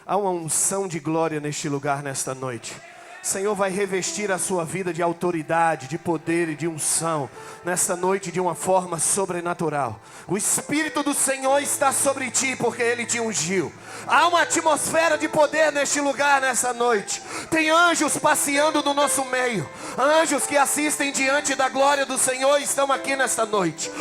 Há uma unção de glória neste lugar, nesta noite. O Senhor vai revestir a sua vida de autoridade, de poder e de unção, nesta noite de uma forma sobrenatural. O Espírito do Senhor está sobre ti, porque Ele te ungiu. Há uma atmosfera de poder neste lugar, nessa noite. Tem anjos passeando no nosso meio. Anjos que assistem diante da glória do Senhor estão aqui nesta noite.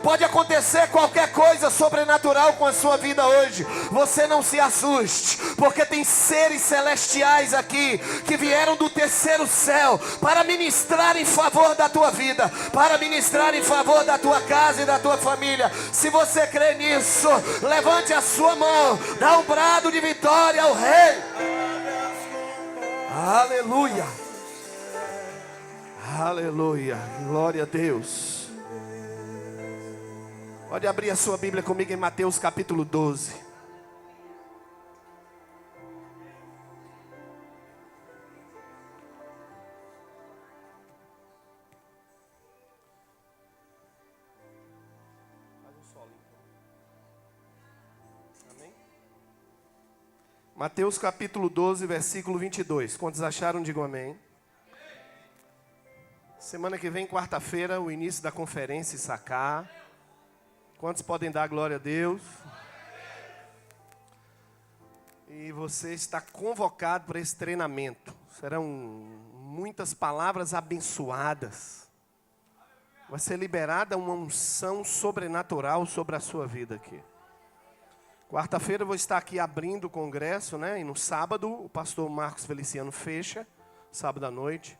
Pode acontecer qualquer coisa sobrenatural com a sua vida hoje. Você não se assuste, porque tem seres celestiais aqui, que vieram do terceiro céu para ministrar em favor da tua vida, para ministrar em favor da tua casa e da tua família. Se você crê nisso, levante a sua mão, dá um brado de vitória ao Rei. Aleluia, aleluia, glória a Deus. Pode abrir a sua Bíblia comigo em Mateus capítulo 12. Mateus capítulo 12, versículo 22. Quantos acharam, digam amém. Semana que vem, quarta-feira, o início da conferência Sacar. Quantos podem dar glória a Deus? E você está convocado para esse treinamento. Serão muitas palavras abençoadas. Vai ser liberada uma unção sobrenatural sobre a sua vida aqui. Quarta-feira eu vou estar aqui abrindo o congresso, né? E no sábado o pastor Marcos Feliciano fecha, sábado à noite.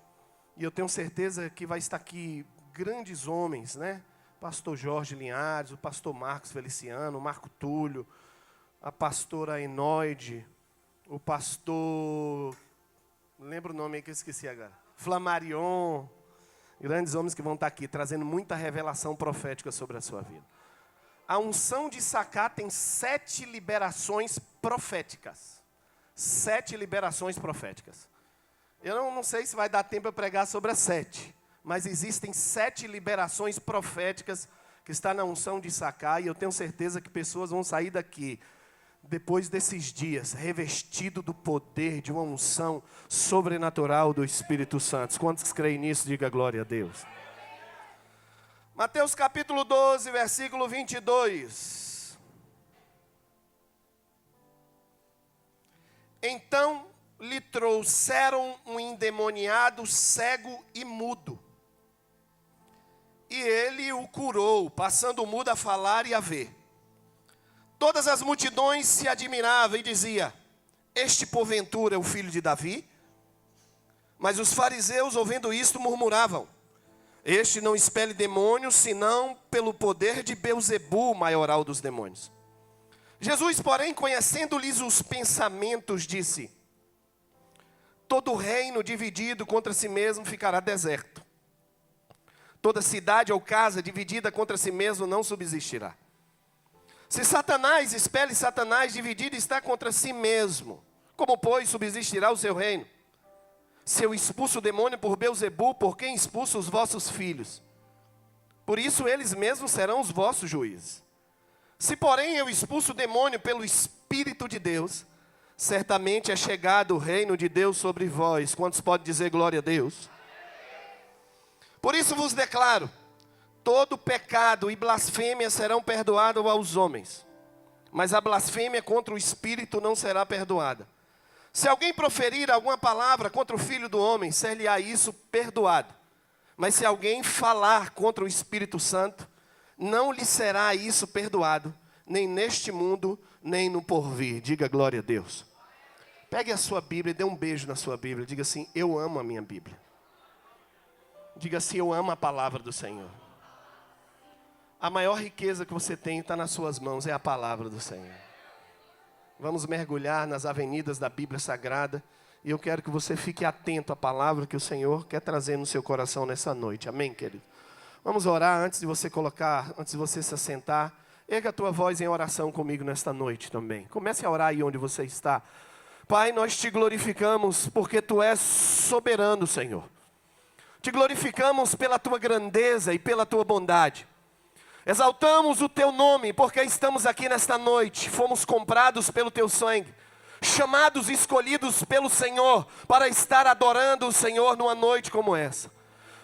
E eu tenho certeza que vai estar aqui grandes homens, né? Pastor Jorge Linhares, o pastor Marcos Feliciano, o Marco Túlio, a pastora Enoide, o pastor... Lembra o nome aí que eu esqueci agora? Flamarion. Grandes homens que vão estar aqui trazendo muita revelação profética sobre a sua vida. A unção de Sacar tem 7 liberações proféticas. 7 liberações proféticas. Eu não sei se vai dar tempo para pregar sobre as 7. Mas existem 7 liberações proféticas que está na unção de Sacar. E eu tenho certeza que pessoas vão sair daqui, depois desses dias, revestido do poder de uma unção sobrenatural do Espírito Santo. Quantos creem nisso, diga glória a Deus. Mateus capítulo 12, versículo 22. Então lhe trouxeram um endemoniado cego e mudo. E ele o curou, passando o mudo a falar e a ver. Todas as multidões se admiravam e diziam: este porventura é o filho de Davi? Mas os fariseus, ouvindo isto, murmuravam: este não expele demônios, senão pelo poder de Beelzebu, maioral dos demônios. Jesus, porém, conhecendo-lhes os pensamentos, disse: todo reino dividido contra si mesmo ficará deserto. Toda cidade ou casa dividida contra si mesmo não subsistirá. Se Satanás expele Satanás, dividido está contra si mesmo. Como, pois, subsistirá o seu reino? Se eu expulso o demônio por Beelzebu, por quem expulso os vossos filhos? Por isso eles mesmos serão os vossos juízes. Se porém eu expulso o demônio pelo Espírito de Deus, certamente é chegado o reino de Deus sobre vós. Quantos podem dizer glória a Deus? Por isso vos declaro, todo pecado e blasfêmia serão perdoados aos homens, mas a blasfêmia contra o Espírito não será perdoada. Se alguém proferir alguma palavra contra o Filho do Homem, ser-lhe-á isso perdoado. Mas se alguém falar contra o Espírito Santo, não lhe será isso perdoado, nem neste mundo, nem no porvir. Diga glória a Deus. Pegue a sua Bíblia e dê um beijo na sua Bíblia. Diga assim: eu amo a minha Bíblia. Diga assim: eu amo a palavra do Senhor. A maior riqueza que você tem está nas suas mãos, é a palavra do Senhor. Vamos mergulhar nas avenidas da Bíblia Sagrada. E eu quero que você fique atento à palavra que o Senhor quer trazer no seu coração nessa noite. Amém, querido? Vamos orar antes de você se assentar. Erga a tua voz em oração comigo nesta noite também. Comece a orar aí onde você está. Pai, nós te glorificamos porque tu és soberano, Senhor. Te glorificamos pela tua grandeza e pela tua bondade. Exaltamos o teu nome porque estamos aqui nesta noite. Fomos comprados pelo teu sangue. chamados e escolhidos pelo Senhor para estar adorando o Senhor numa noite como essa.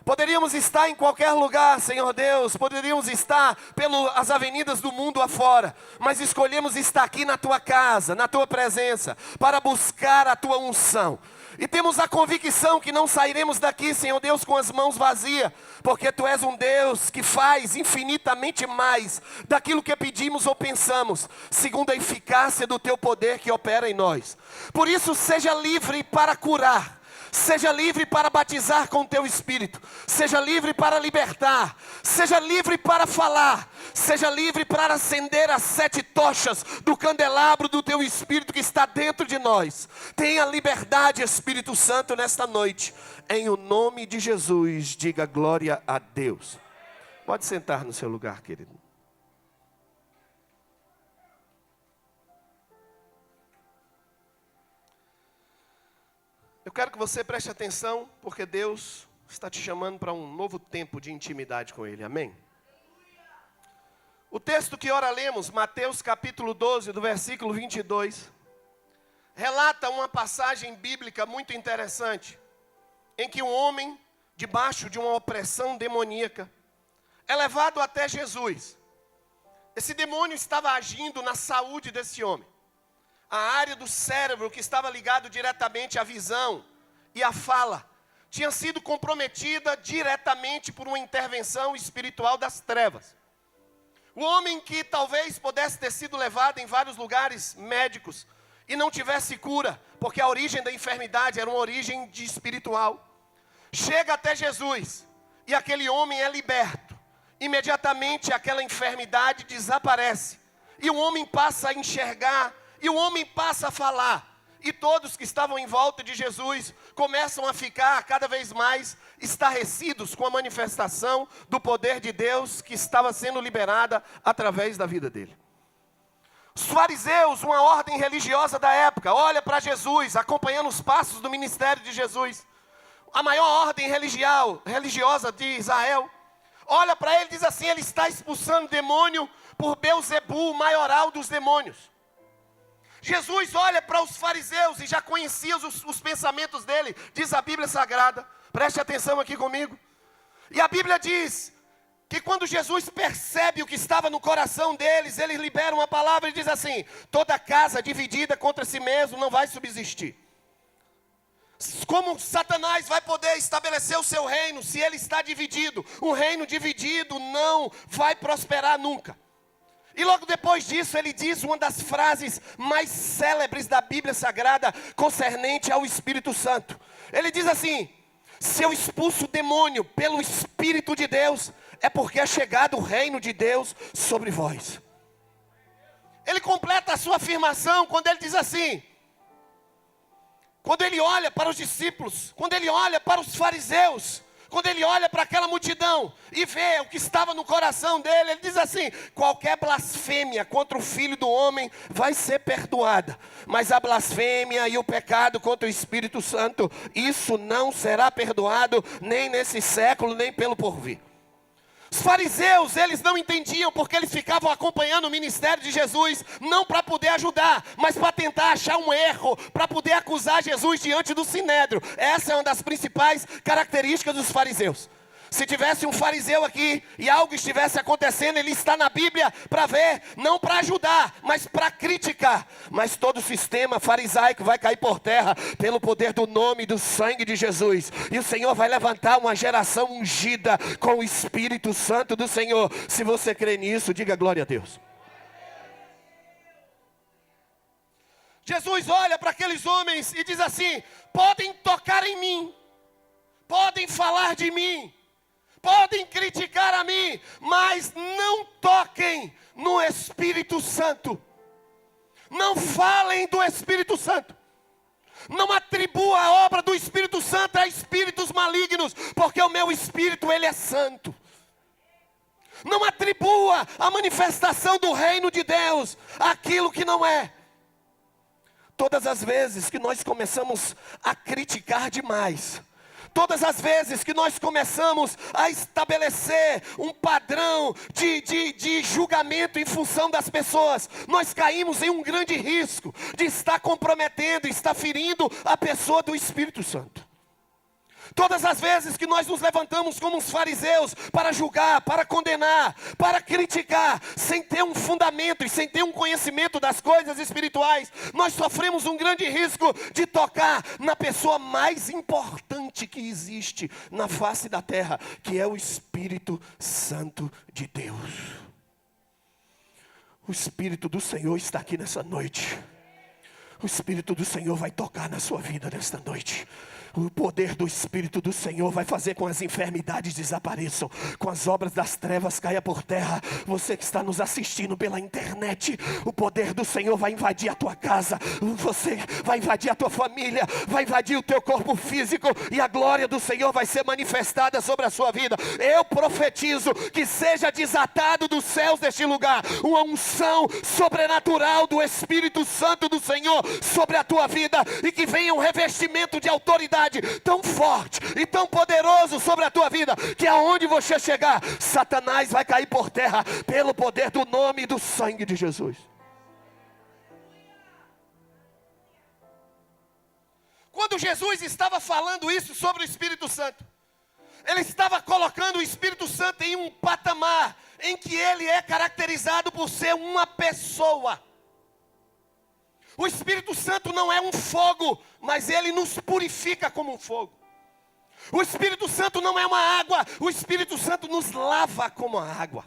Poderíamos estar em qualquer lugar, Senhor Deus, poderíamos estar pelas avenidas do mundo afora, mas escolhemos estar aqui na Tua casa, na Tua presença, para buscar a Tua unção. E temos a convicção que não sairemos daqui, Senhor Deus, com as mãos vazias, porque Tu és um Deus que faz infinitamente mais daquilo que pedimos ou pensamos, segundo a eficácia do Teu poder que opera em nós. Por isso, seja livre para curar. Seja livre para batizar com o Teu Espírito. Seja livre para libertar. Seja livre para falar. Seja livre para acender as 7 tochas do candelabro do Teu Espírito que está dentro de nós. Tenha liberdade, Espírito Santo, nesta noite. Em o nome de Jesus, diga glória a Deus. Pode sentar no seu lugar, querido. Eu quero que você preste atenção, porque Deus está te chamando para um novo tempo de intimidade com Ele, amém? O texto que ora lemos, Mateus capítulo 12, do versículo 22, relata uma passagem bíblica muito interessante, em que um homem, debaixo de uma opressão demoníaca, é levado até Jesus. Esse demônio estava agindo na saúde desse homem. A área do cérebro que estava ligado diretamente à visão e à fala tinha sido comprometida diretamente por uma intervenção espiritual das trevas. O homem que talvez pudesse ter sido levado em vários lugares médicos e não tivesse cura, porque a origem da enfermidade era uma origem espiritual, chega até Jesus e aquele homem é liberto. Imediatamente aquela enfermidade desaparece e o homem passa a enxergar. E o homem passa a falar, e todos que estavam em volta de Jesus começam a ficar cada vez mais estarrecidos com a manifestação do poder de Deus que estava sendo liberada através da vida dele. Os fariseus, uma ordem religiosa da época, olha para Jesus, acompanhando os passos do ministério de Jesus. A maior ordem religiosa de Israel, olha para ele e diz assim: ele está expulsando demônio por Belzebu, o maioral dos demônios. Jesus olha para os fariseus e já conhecia os pensamentos dele, diz a Bíblia Sagrada. Preste atenção aqui comigo. E a Bíblia diz que quando Jesus percebe o que estava no coração deles, ele libera uma palavra e diz assim: toda casa dividida contra si mesmo não vai subsistir. Como Satanás vai poder estabelecer o seu reino se ele está dividido? Um reino dividido não vai prosperar nunca. E logo depois disso ele diz uma das frases mais célebres da Bíblia Sagrada concernente ao Espírito Santo. Ele diz assim: se eu expulso o demônio pelo Espírito de Deus, é porque é chegado o reino de Deus sobre vós. Ele completa a sua afirmação quando ele diz assim, quando ele olha para os discípulos, quando ele olha para os fariseus, quando ele olha para aquela multidão e vê o que estava no coração dele, ele diz assim: qualquer blasfêmia contra o Filho do Homem vai ser perdoada, mas a blasfêmia e o pecado contra o Espírito Santo, isso não será perdoado nem nesse século, nem pelo porvir. Os fariseus, eles não entendiam porque eles ficavam acompanhando o ministério de Jesus, não para poder ajudar, mas para tentar achar um erro, para poder acusar Jesus diante do sinédrio. Essa é uma das principais características dos fariseus. Se tivesse um fariseu aqui e algo estivesse acontecendo, ele está na Bíblia para ver, não para ajudar, mas para criticar. Mas todo o sistema farisaico vai cair por terra pelo poder do nome e do sangue de Jesus. E o Senhor vai levantar uma geração ungida com o Espírito Santo do Senhor. Se você crê nisso, diga glória a Deus. Jesus olha para aqueles homens e diz assim: podem tocar em mim, podem falar de mim, podem criticar a mim, mas não toquem no Espírito Santo. Não falem do Espírito Santo. Não atribua a obra do Espírito Santo a espíritos malignos, porque o meu Espírito, ele é santo. Não atribua a manifestação do reino de Deus àquilo que não é. Todas as vezes que nós começamos a criticar demais, Todas as vezes que nós começamos a estabelecer um padrão de julgamento em função das pessoas, nós caímos em um grande risco de estar comprometendo, estar ferindo a pessoa do Espírito Santo. Todas as vezes que nós nos levantamos como os fariseus para julgar, para condenar, para criticar, sem ter um fundamento e sem ter um conhecimento das coisas espirituais, nós sofremos um grande risco de tocar na pessoa mais importante que existe na face da terra, que é o Espírito Santo de Deus. O Espírito do Senhor está aqui nessa noite. O Espírito do Senhor vai tocar na sua vida nesta noite. O poder do Espírito do Senhor vai fazer com as enfermidades desapareçam, com as obras das trevas caia por terra. Você que está nos assistindo pela internet, o poder do Senhor vai invadir a tua casa, você vai invadir a tua família, vai invadir o teu corpo físico, e a glória do Senhor vai ser manifestada sobre a sua vida. Eu profetizo que seja desatado dos céus deste lugar uma unção sobrenatural do Espírito Santo do Senhor sobre a tua vida, e que venha um revestimento de autoridade tão forte e tão poderoso sobre a tua vida, que aonde você chegar, Satanás vai cair por terra, pelo poder do nome e do sangue de Jesus. Quando Jesus estava falando isso sobre o Espírito Santo, ele estava colocando o Espírito Santo em um patamar em que ele é caracterizado por ser uma pessoa. O Espírito Santo não é um fogo, mas ele nos purifica como um fogo. O Espírito Santo não é uma água, o Espírito Santo nos lava como a água.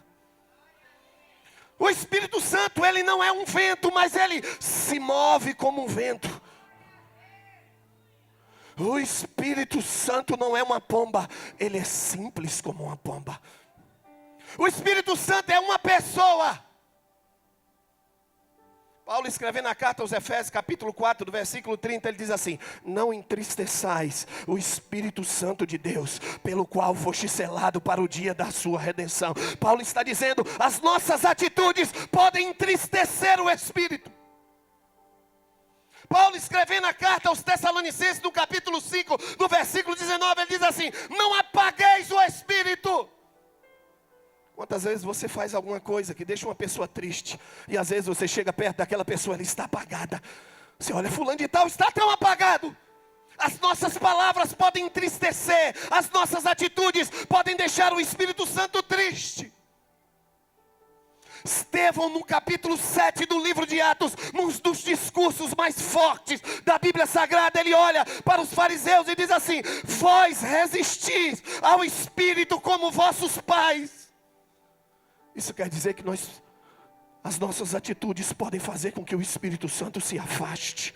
O Espírito Santo, ele não é um vento, mas ele se move como um vento. O Espírito Santo não é uma pomba, ele é simples como uma pomba. O Espírito Santo é uma pessoa. Paulo, escrevendo a carta aos Efésios, capítulo 4, do versículo 30, ele diz assim: não entristeçais o Espírito Santo de Deus, pelo qual foste selado para o dia da sua redenção. Paulo está dizendo, as nossas atitudes podem entristecer o Espírito. Paulo, escrevendo a carta aos Tessalonicenses, no capítulo 5, do versículo 19, ele diz assim: não apagueis o Espírito. Quantas vezes você faz alguma coisa que deixa uma pessoa triste, e às vezes você chega perto daquela pessoa, ela está apagada. Você olha, fulano de tal está tão apagado. As nossas palavras podem entristecer, as nossas atitudes podem deixar o Espírito Santo triste. Estevão, no capítulo 7 do livro de Atos, num dos discursos mais fortes da Bíblia Sagrada, ele olha para os fariseus e diz assim: vós resistis ao Espírito como vossos pais. Isso quer dizer que as nossas atitudes podem fazer com que o Espírito Santo se afaste,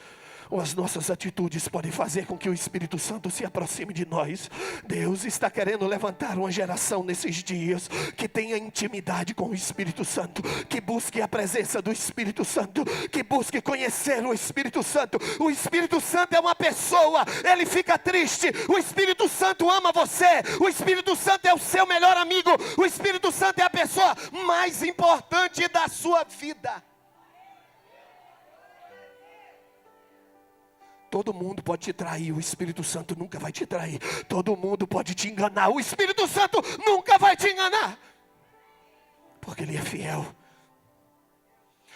ou as nossas atitudes podem fazer com que o Espírito Santo se aproxime de nós. Deus está querendo levantar uma geração nesses dias que tenha intimidade com o Espírito Santo, que busque a presença do Espírito Santo, que busque conhecer o Espírito Santo. O Espírito Santo é uma pessoa, ele fica triste. O Espírito Santo ama você, o Espírito Santo é o seu melhor amigo, o Espírito Santo é a pessoa mais importante da sua vida. Todo mundo pode te trair, o Espírito Santo nunca vai te trair. Todo mundo pode te enganar, o Espírito Santo nunca vai te enganar, porque ele é fiel.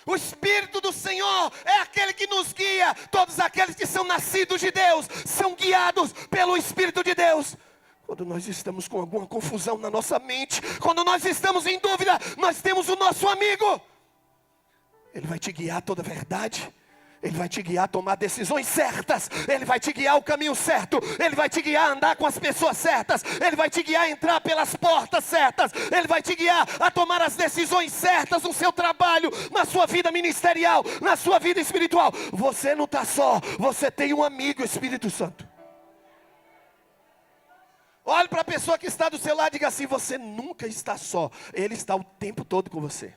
O Espírito do Senhor é aquele que nos guia. Todos aqueles que são nascidos de Deus são guiados pelo Espírito de Deus. Quando nós estamos com alguma confusão na nossa mente, quando nós estamos em dúvida, nós temos o nosso amigo. Ele vai te guiar a toda a verdade. Ele vai te guiar a tomar decisões certas. Ele vai te guiar ao caminho certo. Ele vai te guiar a andar com as pessoas certas. Ele vai te guiar a entrar pelas portas certas. Ele vai te guiar a tomar as decisões certas no seu trabalho, na sua vida ministerial, na sua vida espiritual. Você não está só, você tem um amigo, Espírito Santo. Olhe para a pessoa que está do seu lado e diga assim: você nunca está só, Ele está o tempo todo com você.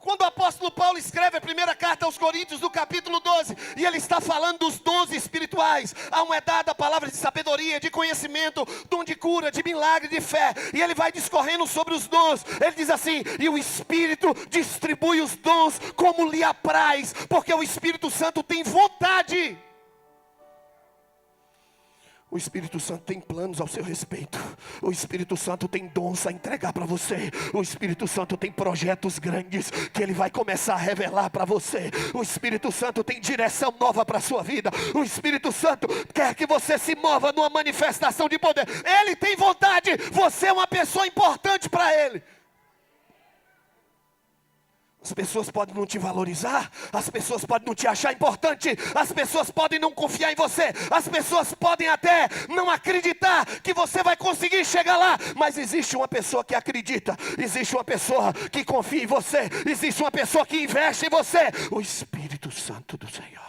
Quando o apóstolo Paulo escreve a primeira carta aos Coríntios, no capítulo 12, e ele está falando dos dons espirituais, a um é dada a palavra de sabedoria, de conhecimento, dom de cura, de milagre, de fé, e ele vai discorrendo sobre os dons. Ele diz assim: e o Espírito distribui os dons como lhe apraz, porque o Espírito Santo tem vontade. O Espírito Santo tem planos ao seu respeito. O Espírito Santo tem dons a entregar para você. O Espírito Santo tem projetos grandes que Ele vai começar a revelar para você. O Espírito Santo tem direção nova para a sua vida. O Espírito Santo quer que você se mova numa manifestação de poder. Ele tem vontade. Você é uma pessoa importante para Ele. As pessoas podem não te valorizar, as pessoas podem não te achar importante, as pessoas podem não confiar em você, as pessoas podem até não acreditar que você vai conseguir chegar lá, mas existe uma pessoa que acredita, existe uma pessoa que confia em você, existe uma pessoa que investe em você, o Espírito Santo do Senhor.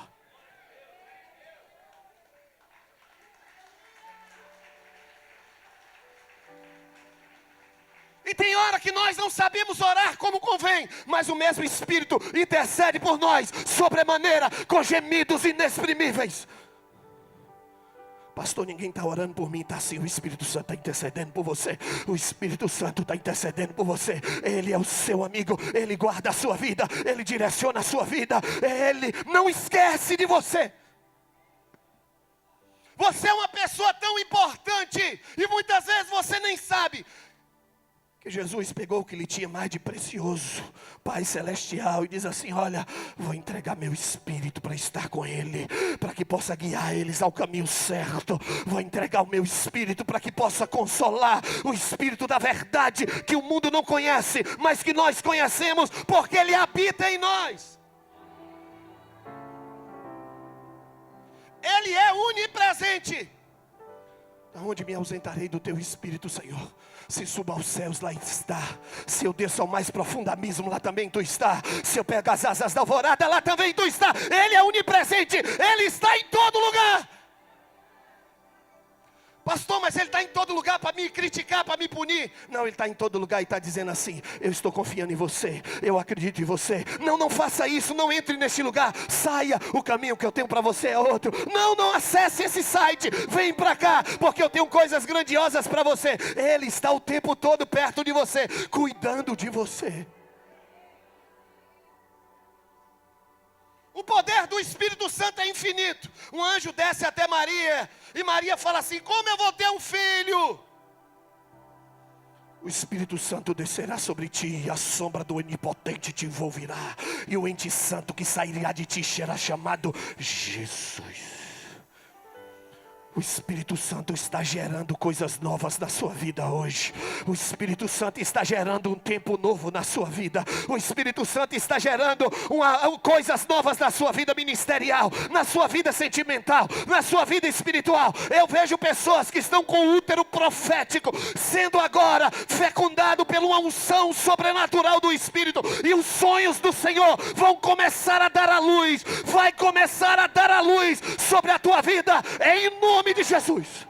E tem hora que nós não sabemos orar como convém, mas o mesmo Espírito intercede por nós, sobremaneira, com gemidos inexprimíveis. Pastor, ninguém está orando por mim, está sim, o Espírito Santo está intercedendo por você. O Espírito Santo está intercedendo por você. Ele é o seu amigo, Ele guarda a sua vida, Ele direciona a sua vida, Ele não esquece de você. Você é uma pessoa tão importante, e muitas vezes você nem sabe. Que Jesus pegou o que lhe tinha mais de precioso, Pai Celestial, e diz assim: olha, vou entregar meu Espírito para estar com Ele, para que possa guiar eles ao caminho certo. Vou entregar o meu Espírito para que possa consolar, o Espírito da verdade que o mundo não conhece, mas que nós conhecemos, porque Ele habita em nós. Ele é onipresente. Aonde me ausentarei do teu Espírito, Senhor? Se subo aos céus, lá está. Se eu desço ao mais profundo abismo, lá também tu está. Se eu pego as asas da alvorada, lá também tu está. Ele é onipresente, Ele está em todo lugar. Pastor, mas Ele está em todo lugar para me criticar, para me punir. Não, Ele está em todo lugar e está dizendo assim: eu estou confiando em você, eu acredito em você. Não faça isso, não entre neste lugar. Saia, o caminho que eu tenho para você é outro. Não acesse esse site, vem para cá, porque eu tenho coisas grandiosas para você. Ele está o tempo todo perto de você, cuidando de você. O poder do Espírito Santo é infinito. Um anjo desce até Maria, e Maria fala assim: como eu vou ter um filho? O Espírito Santo descerá sobre ti, e a sombra do Onipotente te envolverá, e o ente santo que sairá de ti será chamado Jesus. O Espírito Santo está gerando coisas novas na sua vida hoje. O Espírito Santo está gerando um tempo novo na sua vida. O Espírito Santo está gerando coisas novas na sua vida ministerial, na sua vida sentimental, na sua vida espiritual. Eu vejo pessoas que estão com o útero profético sendo agora fecundado pela uma unção sobrenatural do Espírito, e os sonhos do Senhor vão começar a dar a luz. Vai começar a dar a luz sobre a tua vida, em nome de Jesus.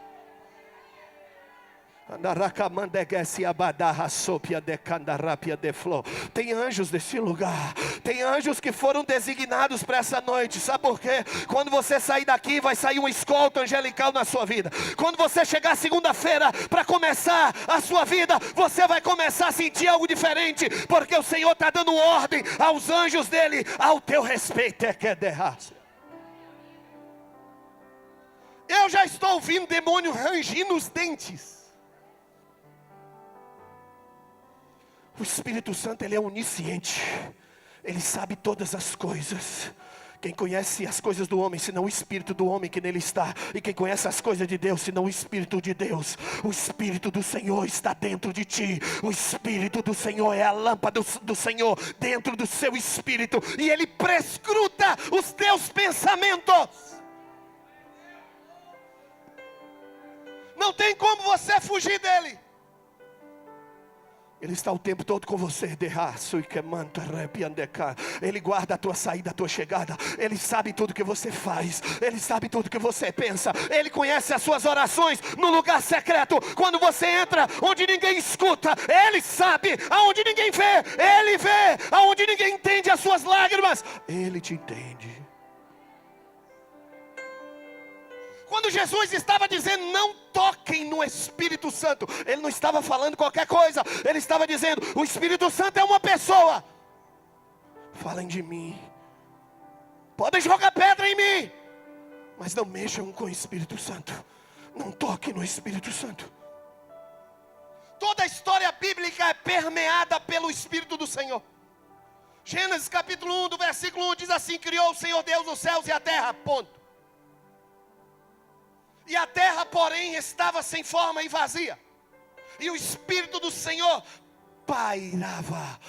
Tem anjos nesse lugar. Tem anjos que foram designados para essa noite. Sabe por quê? Quando você sair daqui, vai sair uma escolta angelical na sua vida. Quando você chegar segunda-feira para começar a sua vida, você vai começar a sentir algo diferente, porque o Senhor está dando ordem aos anjos dele ao teu respeito. Eu já estou ouvindo demônio rangindo os dentes. O Espírito Santo, Ele é onisciente. Ele sabe todas as coisas. Quem conhece as coisas do homem, senão o Espírito do homem que nele está? E quem conhece as coisas de Deus, senão o Espírito de Deus? O Espírito do Senhor está dentro de ti. O Espírito do Senhor é a lâmpada do Senhor dentro do seu espírito, e Ele prescruta os teus pensamentos. Não tem como você fugir dele. Ele está o tempo todo com você. Ele guarda a tua saída, a tua chegada. Ele sabe tudo que você faz. Ele sabe tudo que você pensa. Ele conhece as suas orações no lugar secreto. Quando você entra onde ninguém escuta, Ele sabe. Aonde ninguém vê, Ele vê. Aonde ninguém entende as suas lágrimas, Ele te entende. Quando Jesus estava dizendo não toquem no Espírito Santo, Ele não estava falando qualquer coisa. Ele estava dizendo: o Espírito Santo é uma pessoa. Falem de mim, podem jogar pedra em mim, mas não mexam com o Espírito Santo. Não toque no Espírito Santo. Toda a história bíblica é permeada pelo Espírito do Senhor. Gênesis capítulo 1, do versículo 1 diz assim: criou o Senhor Deus os céus e a terra, ponto. E a terra, porém, estava sem forma e vazia. E o Espírito do Senhor pairava.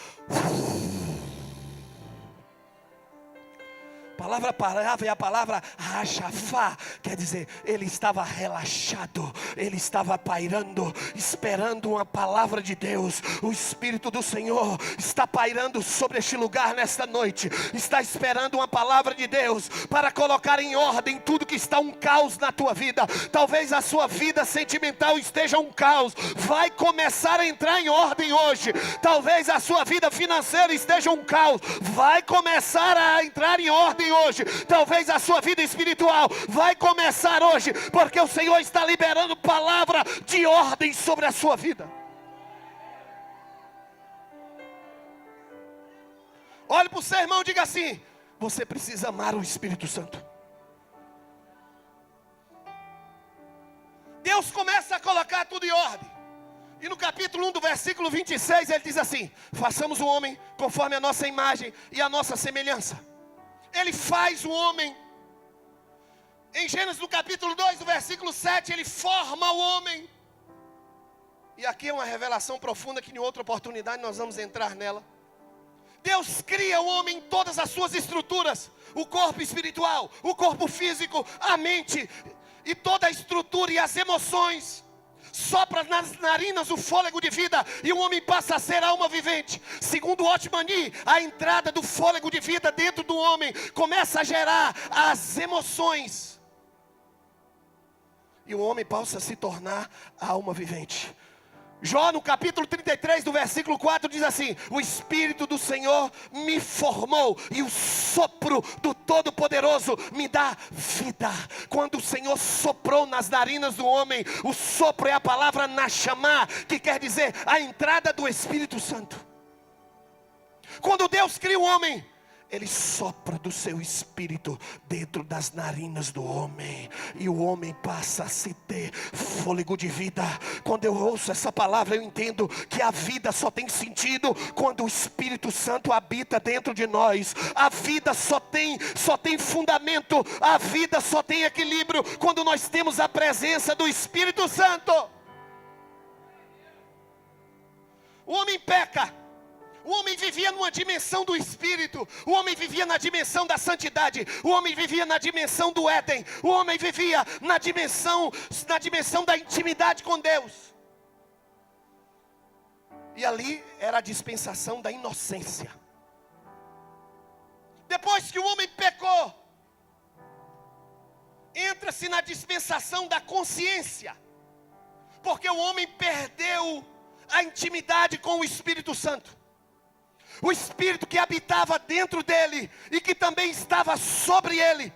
A palavra pairava é a palavra rachafá, quer dizer, ele estava relaxado, ele estava pairando, esperando uma palavra de Deus. O Espírito do Senhor está pairando sobre este lugar nesta noite, está esperando uma palavra de Deus para colocar em ordem tudo que está um caos na tua vida. Talvez a sua vida sentimental esteja um caos, vai começar a entrar em ordem hoje. Talvez a sua vida financeira esteja um caos, vai começar a entrar em ordem hoje. Talvez a sua vida espiritual vai começar hoje, porque o Senhor está liberando palavra de ordem sobre a sua vida. Olhe para o seu irmão e diga assim: você precisa amar o Espírito Santo. Deus começa a colocar tudo em ordem. E no capítulo 1 do versículo 26 ele diz assim: façamos o homem conforme a nossa imagem e a nossa semelhança. Ele faz o homem. Em Gênesis no capítulo 2, do versículo 7, ele forma o homem. E aqui é uma revelação profunda que em outra oportunidade nós vamos entrar nela. Deus cria o homem em todas as suas estruturas: o corpo espiritual, o corpo físico, a mente e toda a estrutura e as emoções. Sopra nas narinas o fôlego de vida e o homem passa a ser alma vivente. Segundo Otmani, a entrada do fôlego de vida dentro do homem começa a gerar as emoções, e o homem passa a se tornar alma vivente. Jó no capítulo 33 do versículo 4 diz assim: o Espírito do Senhor me formou e o sopro do Todo-Poderoso me dá vida. Quando o Senhor soprou nas narinas do homem, o sopro é a palavra Nashamá, que quer dizer a entrada do Espírito Santo. Quando Deus cria o homem, Ele sopra do seu espírito dentro das narinas do homem, e o homem passa a se ter fôlego de vida. Quando eu ouço essa palavra, eu entendo que a vida só tem sentido quando o Espírito Santo habita dentro de nós. A vida só tem fundamento, a vida só tem equilíbrio quando nós temos a presença do Espírito Santo. O homem peca. O homem vivia numa dimensão do Espírito. O homem vivia na dimensão da santidade. O homem vivia na dimensão do Éden. O homem vivia na dimensão da intimidade com Deus. E ali era a dispensação da inocência. Depois que o homem pecou, entra-se na dispensação da consciência. Porque o homem perdeu a intimidade com o Espírito Santo. O Espírito que habitava dentro dele e que também estava sobre ele.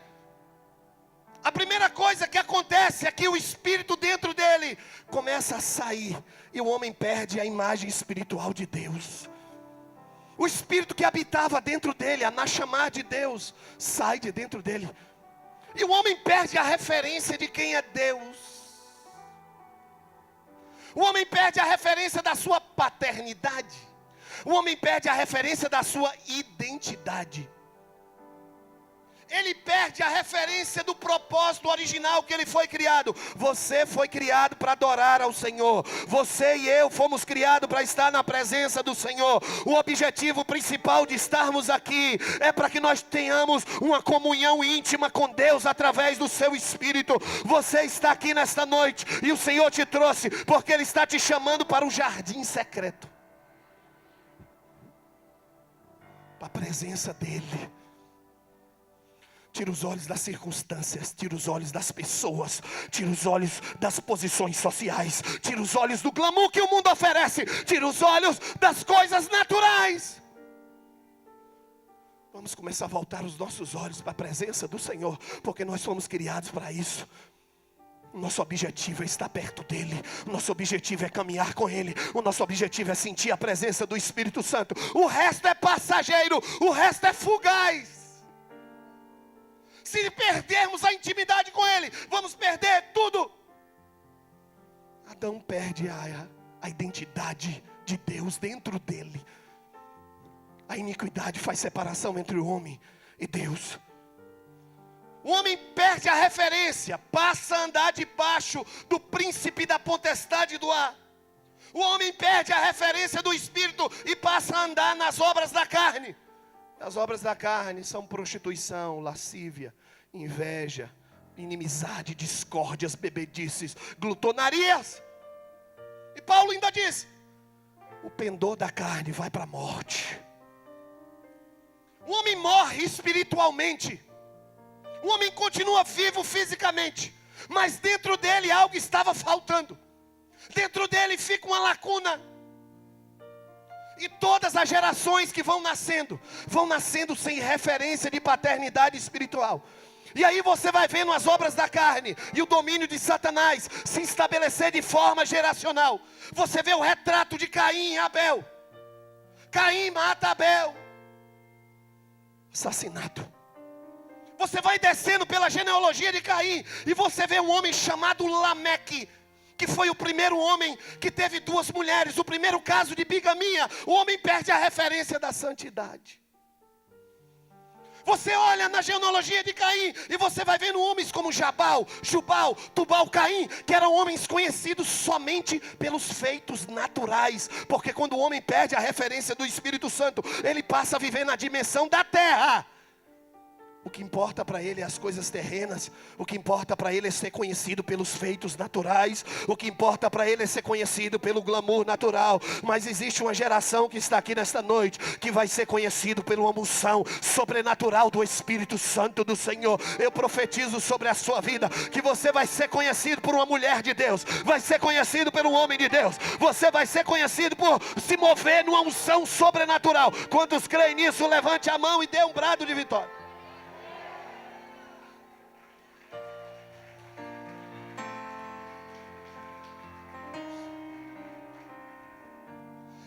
A primeira coisa que acontece é que o Espírito dentro dele começa a sair, e o homem perde a imagem espiritual de Deus. O Espírito que habitava dentro dele, a Nashamá de Deus, sai de dentro dele, e o homem perde a referência de quem é Deus. O homem perde a referência da sua paternidade. O homem perde a referência da sua identidade. Ele perde a referência do propósito original que ele foi criado. Você foi criado para adorar ao Senhor. Você e eu fomos criados para estar na presença do Senhor. O objetivo principal de estarmos aqui é para que nós tenhamos uma comunhão íntima com Deus através do seu Espírito. Você está aqui nesta noite e o Senhor te trouxe porque Ele está te chamando para o jardim secreto, para a presença dEle. Tira os olhos das circunstâncias, tira os olhos das pessoas, tira os olhos das posições sociais, tira os olhos do glamour que o mundo oferece, tira os olhos das coisas naturais. Vamos começar a voltar os nossos olhos para a presença do Senhor, porque nós fomos criados para isso. O nosso objetivo é estar perto dEle. O nosso objetivo é caminhar com Ele. O nosso objetivo é sentir a presença do Espírito Santo. O resto é passageiro, o resto é fugaz. Se perdermos a intimidade com Ele, vamos perder tudo. Adão perde a identidade de Deus dentro dele. A iniquidade faz separação entre o homem e Deus. O homem perde a referência, passa a andar debaixo do príncipe da potestade do ar. O homem perde a referência do Espírito e passa a andar nas obras da carne. As obras da carne são prostituição, lascívia, inveja, inimizade, discórdias, bebedices, glutonarias. E Paulo ainda diz: o pendor da carne vai para a morte. O homem morre espiritualmente. O homem continua vivo fisicamente, mas dentro dele algo estava faltando. Dentro dele fica uma lacuna. E todas as gerações que vão nascendo sem referência de paternidade espiritual. E aí você vai vendo as obras da carne e o domínio de Satanás se estabelecer de forma geracional. Você vê o retrato de Caim e Abel. Caim mata Abel. Assassinato. Você vai descendo pela genealogia de Caim e você vê um homem chamado Lameque, que foi o primeiro homem que teve 2 mulheres, o primeiro caso de bigamia. O homem perde a referência da santidade. Você olha na genealogia de Caim e você vai vendo homens como Jabal, Jubal, Tubal, Caim, que eram homens conhecidos somente pelos feitos naturais. Porque quando o homem perde a referência do Espírito Santo, ele passa a viver na dimensão da terra. O que importa para ele é as coisas terrenas. O que importa para ele é ser conhecido pelos feitos naturais. O que importa para ele é ser conhecido pelo glamour natural. Mas existe uma geração que está aqui nesta noite, que vai ser conhecido pela unção sobrenatural do Espírito Santo do Senhor. Eu profetizo sobre a sua vida, que você vai ser conhecido por uma mulher de Deus. Vai ser conhecido por um homem de Deus. Você vai ser conhecido por se mover numa unção sobrenatural. Quantos creem nisso, levante a mão e dê um brado de vitória.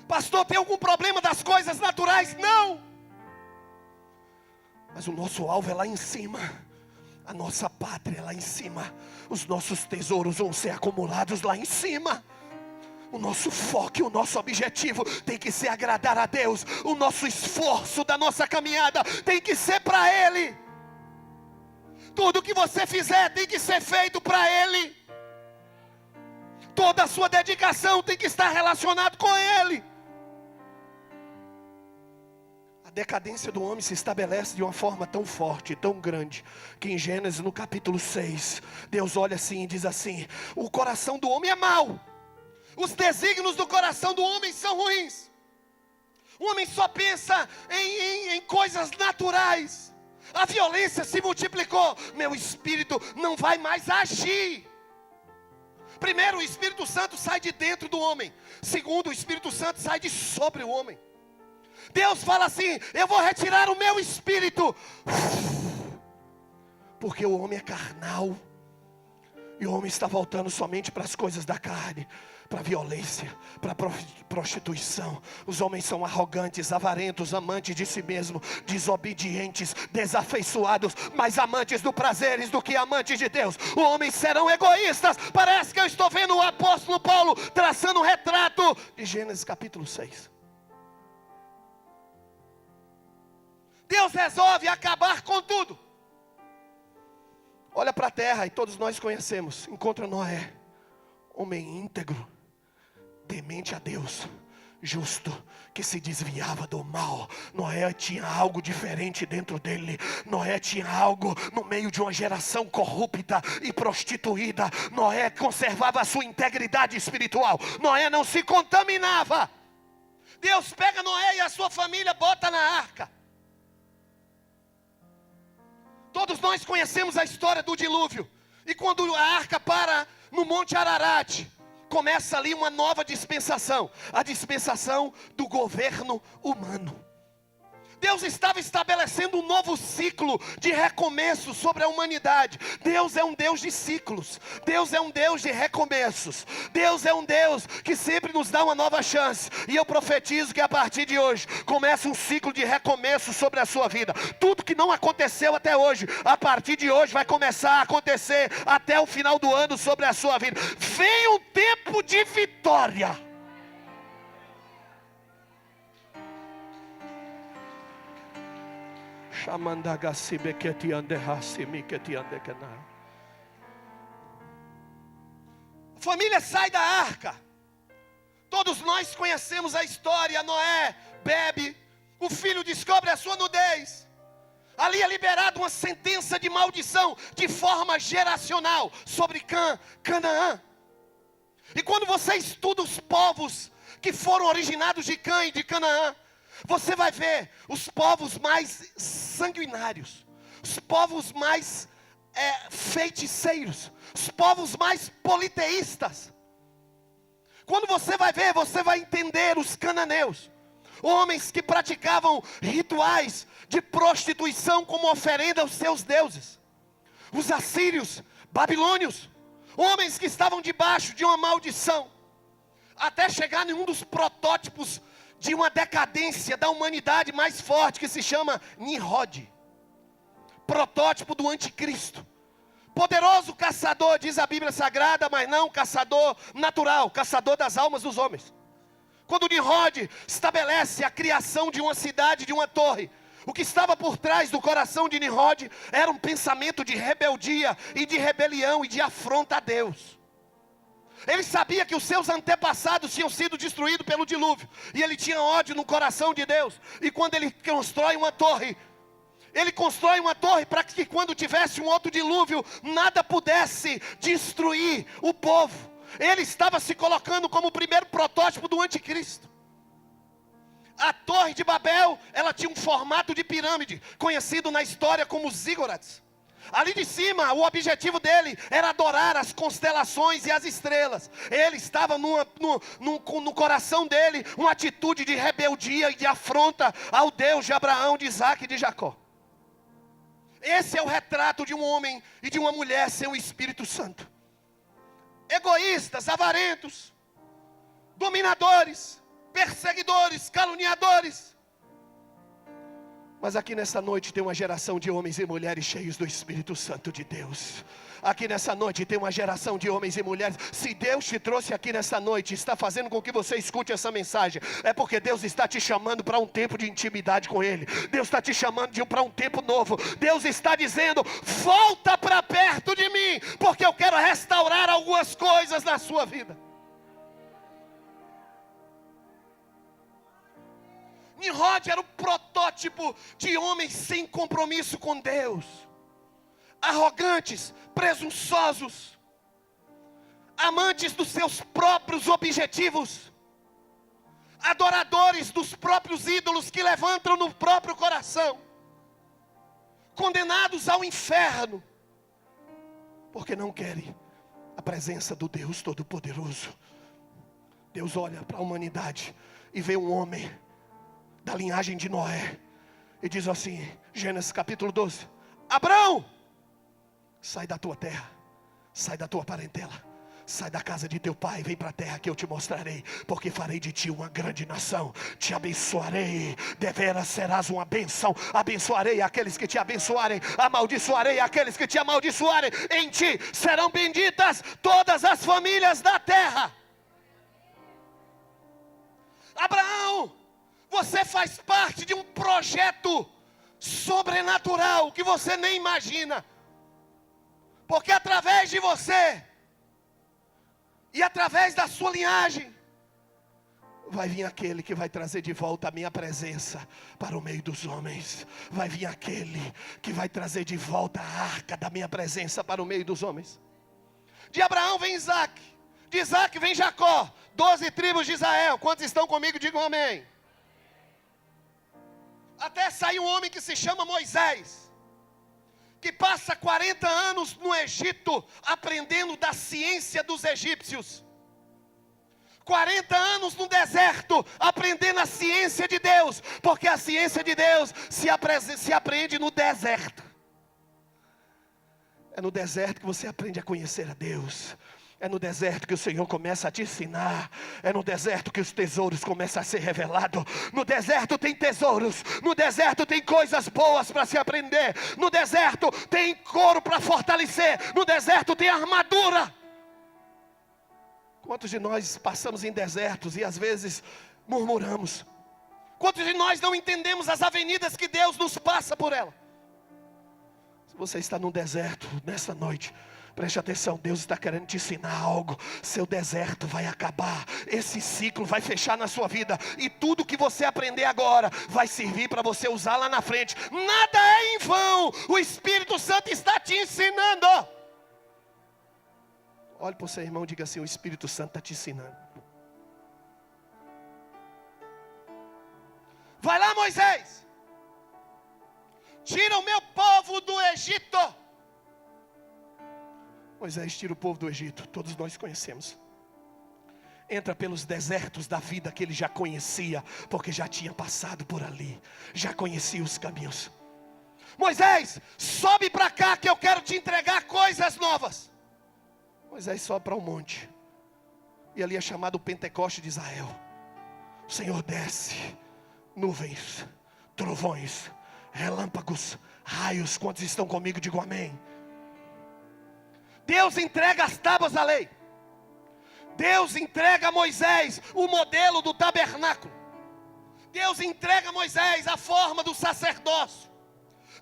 Pastor, tem algum problema das coisas naturais? Não. Mas o nosso alvo é lá em cima. A nossa pátria é lá em cima. Os nossos tesouros vão ser acumulados lá em cima. O nosso foco, o nosso objetivo tem que ser agradar a Deus. O nosso esforço da nossa caminhada tem que ser para Ele. Tudo que você fizer tem que ser feito para Ele. Toda a sua dedicação tem que estar relacionada com Ele. A decadência do homem se estabelece de uma forma tão forte, tão grande, que em Gênesis no capítulo 6, Deus olha assim e diz assim: o coração do homem é mau. Os desígnios do coração do homem são ruins. O homem só pensa em coisas naturais. A violência se multiplicou. Meu espírito não vai mais agir. Primeiro, o Espírito Santo sai de dentro do homem. Segundo, o Espírito Santo sai de sobre o homem. Deus fala assim: eu vou retirar o meu espírito. Porque o homem é carnal. E o homem está voltando somente para as coisas da carne, para a violência, para a prostituição. Os homens são arrogantes, avarentos, amantes de si mesmo, desobedientes, desafeiçoados, mais amantes do prazeres do que amantes de Deus. Os homens serão egoístas. Parece que eu estou vendo o apóstolo Paulo traçando um retrato de Gênesis capítulo 6. Deus resolve acabar com tudo. Olha para a terra, e todos nós conhecemos. Encontra Noé, homem íntegro, temente a Deus, justo, que se desviava do mal. Noé tinha algo diferente dentro dele. Noé tinha algo no meio de uma geração corrupta e prostituída. Noé conservava a sua integridade espiritual. Noé não se contaminava. Deus pega Noé e a sua família, bota na arca. Todos nós conhecemos a história do dilúvio. E quando a arca para no Monte Ararat, começa ali uma nova dispensação. A dispensação do governo humano. Deus estava estabelecendo um novo ciclo de recomeço sobre a humanidade. Deus é um Deus de ciclos. Deus é um Deus de recomeços. Deus é um Deus que sempre nos dá uma nova chance. E eu profetizo que a partir de hoje começa um ciclo de recomeço sobre a sua vida. Tudo que não aconteceu até hoje, a partir de hoje vai começar a acontecer até o final do ano sobre a sua vida. Vem um tempo de vitória. Família sai da arca. Todos nós conhecemos a história. Noé bebe, o filho descobre a sua nudez. Ali é liberada uma sentença de maldição de forma geracional sobre Canaã. E quando você estuda os povos que foram originados de Cã e de Canaã, você vai ver os povos mais sanguinários, os povos mais feiticeiros, os povos mais politeístas. Quando você vai ver, você vai entender os cananeus, homens que praticavam rituais de prostituição como oferenda aos seus deuses. Os assírios, babilônios, homens que estavam debaixo de uma maldição, até chegar em um dos protótipos de uma decadência da humanidade mais forte, que se chama Nimrod, protótipo do anticristo. Poderoso caçador, diz a Bíblia Sagrada, mas não caçador natural, caçador das almas dos homens. Quando Nimrod estabelece a criação de uma cidade, de uma torre, o que estava por trás do coração de Nimrod era um pensamento de rebeldia e de rebelião e de afronta a Deus. Ele sabia que os seus antepassados tinham sido destruídos pelo dilúvio, e ele tinha ódio no coração de Deus. E quando ele constrói uma torre, para que quando tivesse um outro dilúvio, nada pudesse destruir o povo. Ele estava se colocando como o primeiro protótipo do anticristo. A torre de Babel, ela tinha um formato de pirâmide, conhecido na história como zigurates. Ali de cima, o objetivo dele era adorar as constelações e as estrelas. Ele estava no coração dele uma atitude de rebeldia e de afronta ao Deus de Abraão, de Isaac e de Jacó. Esse é o retrato de um homem e de uma mulher sem o Espírito Santo. Egoístas, avarentos, dominadores, perseguidores, caluniadores. Mas aqui nessa noite tem uma geração de homens e mulheres cheios do Espírito Santo de Deus. Aqui nessa noite tem uma geração de homens e mulheres. Se Deus te trouxe aqui nessa noite, está fazendo com que você escute essa mensagem, é porque Deus está te chamando para um tempo de intimidade com Ele. Deus está te chamando para um tempo novo. Deus está dizendo: volta para perto de mim, porque eu quero restaurar algumas coisas na sua vida. Nimrod era o protótipo de homens sem compromisso com Deus, arrogantes, presunçosos, amantes dos seus próprios objetivos, adoradores dos próprios ídolos que levantam no próprio coração, condenados ao inferno, porque não querem a presença do Deus Todo-Poderoso. Deus olha para a humanidade e vê um homem da linhagem de Noé, e diz assim, Gênesis capítulo 12: Abrão, sai da tua terra, sai da tua parentela, sai da casa de teu pai, vem para a terra que eu te mostrarei, porque farei de ti uma grande nação, te abençoarei, deveras serás uma bênção, abençoarei aqueles que te abençoarem, amaldiçoarei aqueles que te amaldiçoarem, em ti serão benditas todas as famílias da terra. Abraão, você faz parte de um projeto sobrenatural que você nem imagina. Porque através de você e através da sua linhagem vai vir aquele que vai trazer de volta a minha presença para o meio dos homens. Vai vir aquele que vai trazer de volta a arca da minha presença para o meio dos homens. De Abraão vem Isaac, de Isaac vem Jacó, 12 tribos de Israel. Quantos estão comigo? Digam amém. Até sair um homem que se chama Moisés, que passa 40 anos no Egito, aprendendo da ciência dos egípcios. 40 anos no deserto, aprendendo a ciência de Deus, porque a ciência de Deus se aprende no deserto. É no deserto que você aprende a conhecer a Deus. É no deserto que o Senhor começa a te ensinar. É no deserto que os tesouros começam a ser revelados. No deserto tem tesouros. No deserto tem coisas boas para se aprender. No deserto tem couro para fortalecer. No deserto tem armadura. Quantos de nós passamos em desertos e às vezes murmuramos? Quantos de nós não entendemos as avenidas que Deus nos passa por ela? Se você está num deserto nessa noite, preste atenção, Deus está querendo te ensinar algo. Seu deserto vai acabar, esse ciclo vai fechar na sua vida, e tudo que você aprender agora vai servir para você usar lá na frente. Nada é em vão, o Espírito Santo está te ensinando. Olhe para o seu irmão e diga assim: o Espírito Santo está te ensinando. Vai lá, Moisés, tira o meu povo do Egito. Moisés tira o povo do Egito, todos nós conhecemos. Entra pelos desertos da vida que ele já conhecia, porque já tinha passado por ali, já conhecia os caminhos. Moisés, sobe para cá que eu quero te entregar coisas novas. Moisés sobe para um monte, e ali é chamado o Pentecoste de Israel. O Senhor desce, nuvens, trovões, relâmpagos, raios. Quantos estão comigo? Digam amém. Deus entrega as tábuas da lei. Deus entrega a Moisés o modelo do tabernáculo. Deus entrega a Moisés a forma do sacerdócio.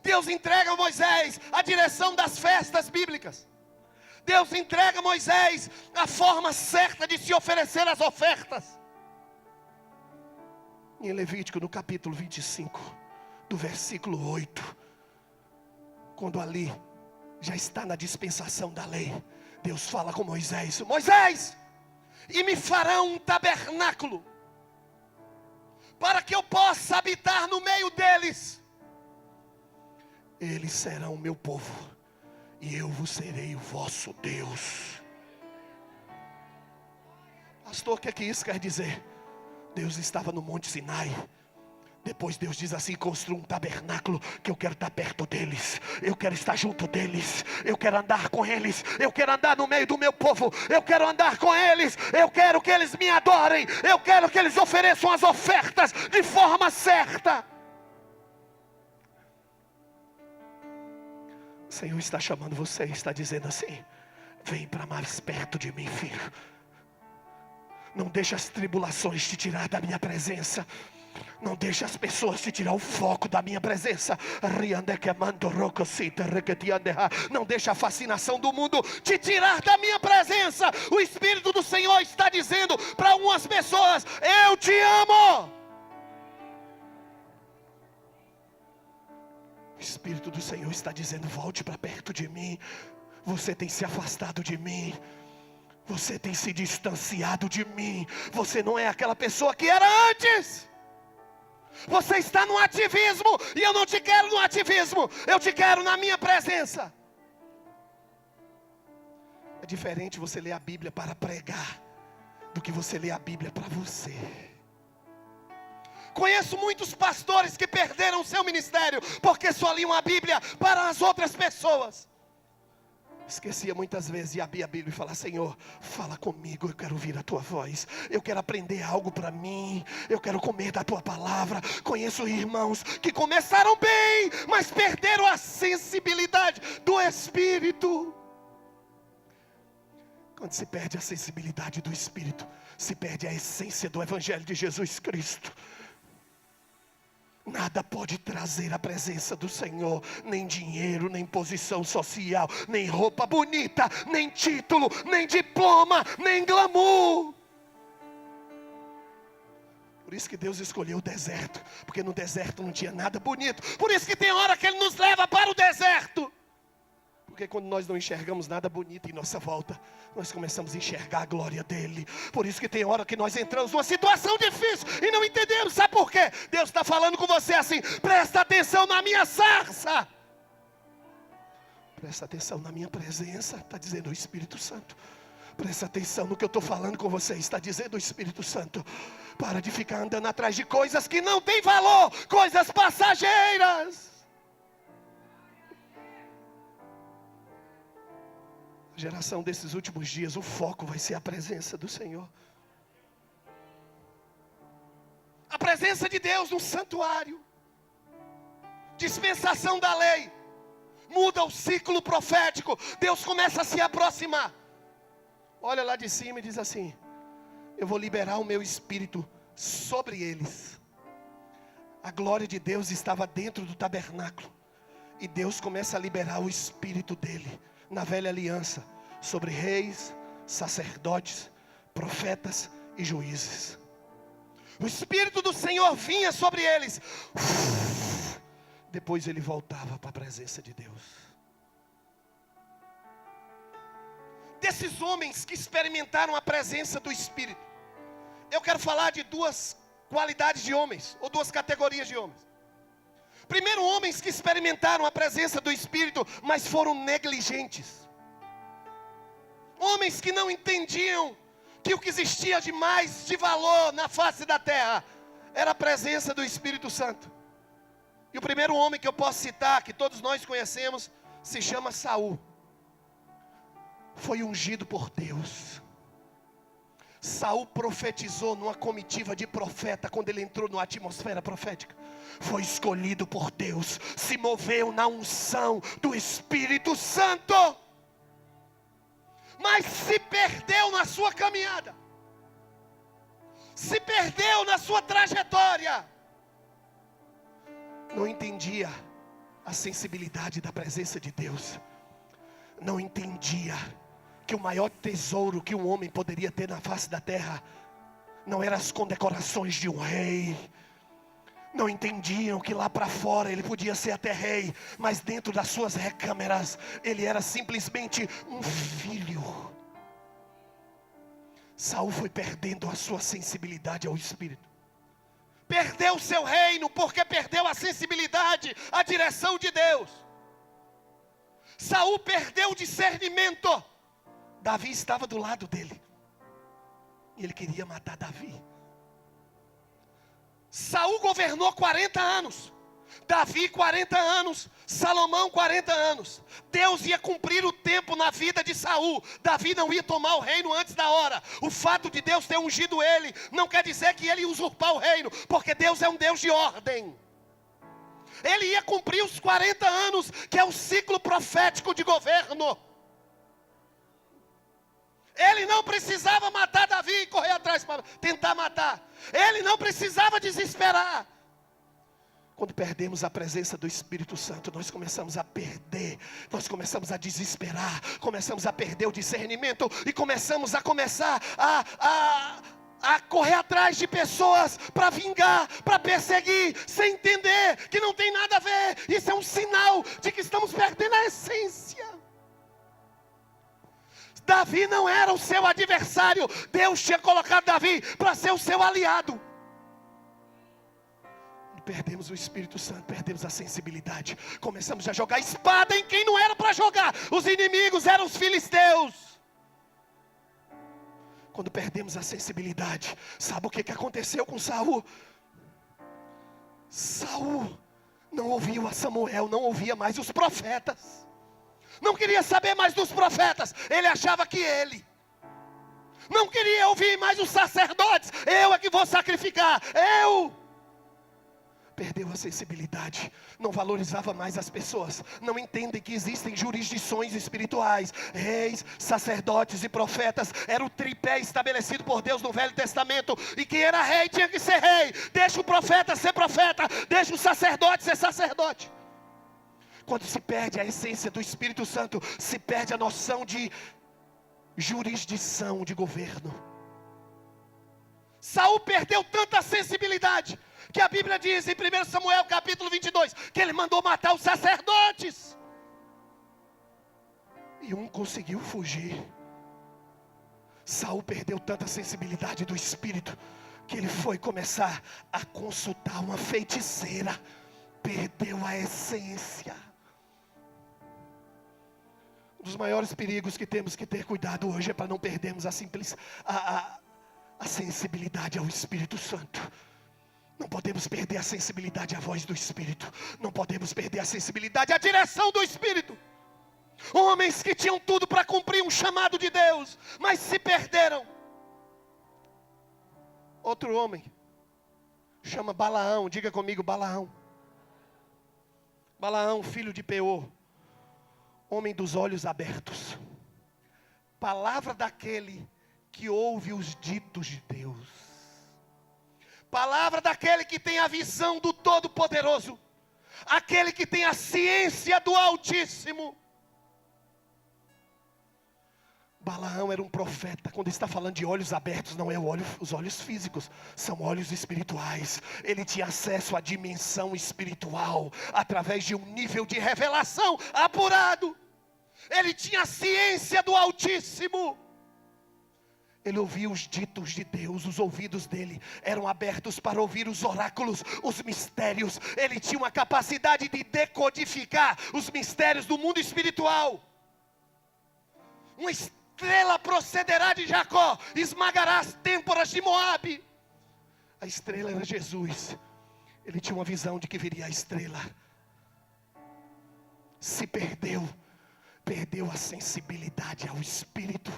Deus entrega a Moisés a direção das festas bíblicas. Deus entrega a Moisés a forma certa de se oferecer as ofertas. Em Levítico, no capítulo 25, do versículo 8, quando ali já está na dispensação da lei, Deus fala com Moisés: Moisés, e me farão um tabernáculo, para que eu possa habitar no meio deles. Eles serão o meu povo, e eu vos serei o vosso Deus. Pastor, o que é que isso quer dizer? Deus estava no Monte Sinai. Depois Deus diz assim: construa um tabernáculo, que eu quero estar perto deles, eu quero estar junto deles, eu quero andar com eles, eu quero andar no meio do meu povo, eu quero andar com eles, eu quero que eles me adorem, eu quero que eles ofereçam as ofertas de forma certa. O Senhor está chamando você, está dizendo assim: vem para mais perto de mim, filho. Não deixe as tribulações te tirar da minha presença. Não deixe as pessoas te tirar o foco da minha presença. Não deixe a fascinação do mundo te tirar da minha presença. O Espírito do Senhor está dizendo para algumas pessoas: eu te amo. O Espírito do Senhor está dizendo: volte para perto de mim. Você tem se afastado de mim, você tem se distanciado de mim. Você não é aquela pessoa que era antes. Você está no ativismo, e eu não te quero no ativismo, eu te quero na minha presença. É diferente você ler a Bíblia para pregar do que você ler a Bíblia para você. Conheço muitos pastores que perderam o seu ministério porque só liam a Bíblia para as outras pessoas. Esquecia muitas vezes de abrir a Bíblia e falar: Senhor, fala comigo, eu quero ouvir a tua voz, eu quero aprender algo para mim, eu quero comer da tua palavra. Conheço irmãos que começaram bem, mas perderam a sensibilidade do Espírito. Quando se perde a sensibilidade do Espírito, se perde a essência do Evangelho de Jesus Cristo. Nada pode trazer a presença do Senhor, nem dinheiro, nem posição social, nem roupa bonita, nem título, nem diploma, nem glamour. Por isso que Deus escolheu o deserto, porque no deserto não tinha nada bonito. Por isso que tem hora que Ele nos leva para o deserto, porque quando nós não enxergamos nada bonito em nossa volta, nós começamos a enxergar a glória dEle. Por isso que tem hora que nós entramos numa situação difícil e não entendemos. Sabe por quê? Deus está falando com você assim: presta atenção na minha sarça, presta atenção na minha presença. Está dizendo o Espírito Santo: Presta atenção no que eu estou falando com você. Está dizendo o Espírito Santo: para de ficar andando atrás de coisas que não têm valor, coisas passageiras. A geração desses últimos dias, o foco vai ser a presença do Senhor. A presença de Deus no santuário. Dispensação da lei. Muda o ciclo profético. Deus começa a se aproximar. Olha lá de cima e diz assim: eu vou liberar o meu espírito sobre eles. A glória de Deus estava dentro do tabernáculo. E Deus começa a liberar o espírito dele na velha aliança sobre reis, sacerdotes, profetas e juízes. O Espírito do Senhor vinha sobre eles. Depois ele voltava para a presença de Deus. Desses homens que experimentaram a presença do Espírito, eu quero falar de duas qualidades de homens, ou duas categorias de homens. Primeiro, homens que experimentaram a presença do Espírito, mas foram negligentes. Homens que não entendiam que o que existia de mais de valor na face da terra era a presença do Espírito Santo. E o primeiro homem que eu posso citar, que todos nós conhecemos, se chama Saul. Foi ungido por Deus. Saul profetizou numa comitiva de profeta quando ele entrou na atmosfera profética. Foi escolhido por Deus, se moveu na unção do Espírito Santo. Mas se perdeu na sua caminhada. Se perdeu na sua trajetória. Não entendia a sensibilidade da presença de Deus. Não entendia que o maior tesouro que um homem poderia ter na face da terra não eram as condecorações de um rei. Não entendiam que lá para fora ele podia ser até rei, mas dentro das suas recâmeras ele era simplesmente um filho. Saul foi perdendo a sua sensibilidade ao Espírito. Perdeu o seu reino porque perdeu a sensibilidade, a direção de Deus. Saul perdeu o discernimento. Davi estava do lado dele. E ele queria matar Davi. Saul governou 40 anos. Davi 40 anos. Salomão 40 anos. Deus ia cumprir o tempo na vida de Saul. Davi não ia tomar o reino antes da hora. O fato de Deus ter ungido ele não quer dizer que ele ia usurpar o reino, porque Deus é um Deus de ordem. Ele ia cumprir os 40 anos, que é o ciclo profético de governo. Ele não precisava matar Davi e correr atrás para tentar matar. Ele não precisava desesperar. Quando perdemos a presença do Espírito Santo, nós começamos a perder, nós começamos a desesperar, começamos a perder o discernimento e começamos a correr atrás de pessoas para vingar, para perseguir, sem entender que não tem nada a ver. Isso é um sinal de que estamos perdendo a essência. Davi não era o seu adversário. Deus tinha colocado Davi para ser o seu aliado. Perdemos o Espírito Santo, perdemos a sensibilidade. Começamos a jogar espada em quem não era para jogar. Os inimigos eram os filisteus. Quando perdemos a sensibilidade, sabe o que aconteceu com Saul? Saul não ouvia a Samuel, não ouvia mais os profetas. Não queria saber mais dos profetas. Ele achava que ele não queria ouvir mais os sacerdotes. Eu é que vou sacrificar. Perdeu a sensibilidade, não valorizava mais as pessoas. Não entendem que existem jurisdições espirituais. Reis, sacerdotes e profetas. Era o tripé estabelecido por Deus no Velho Testamento. E quem era rei tinha que ser rei. Deixa o profeta ser profeta. Deixa o sacerdote ser sacerdote. Quando se perde a essência do Espírito Santo, se perde a noção de jurisdição, de governo. Saul perdeu tanta sensibilidade que a Bíblia diz em 1 Samuel capítulo 22 que ele mandou matar os sacerdotes. E um conseguiu fugir. Saul perdeu tanta sensibilidade do Espírito que ele foi começar a consultar uma feiticeira. Perdeu a essência. Um dos maiores perigos que temos que ter cuidado hoje é para não perdermos a sensibilidade ao Espírito Santo. Não podemos perder a sensibilidade à voz do Espírito. Não podemos perder a sensibilidade à direção do Espírito. Homens que tinham tudo para cumprir um chamado de Deus, mas se perderam. Outro homem, chama Balaão, diga comigo, Balaão. Balaão, filho de Peor, homem dos olhos abertos. Palavra daquele que ouve os ditos de Deus. Palavra daquele que tem a visão do Todo-Poderoso. Aquele que tem a ciência do Altíssimo. Balaão era um profeta. Quando está falando de olhos abertos, não é os olhos físicos, são olhos espirituais. Ele tinha acesso à dimensão espiritual, através de um nível de revelação apurado. Ele tinha a ciência do Altíssimo. Ele ouvia os ditos de Deus, os ouvidos dele eram abertos para ouvir os oráculos, os mistérios. Ele tinha uma capacidade de decodificar os mistérios do mundo espiritual. Uma estrela procederá de Jacó, esmagará as têmporas de Moabe. A estrela era Jesus. Ele tinha uma visão de que viria a estrela. Se perdeu a sensibilidade ao Espírito.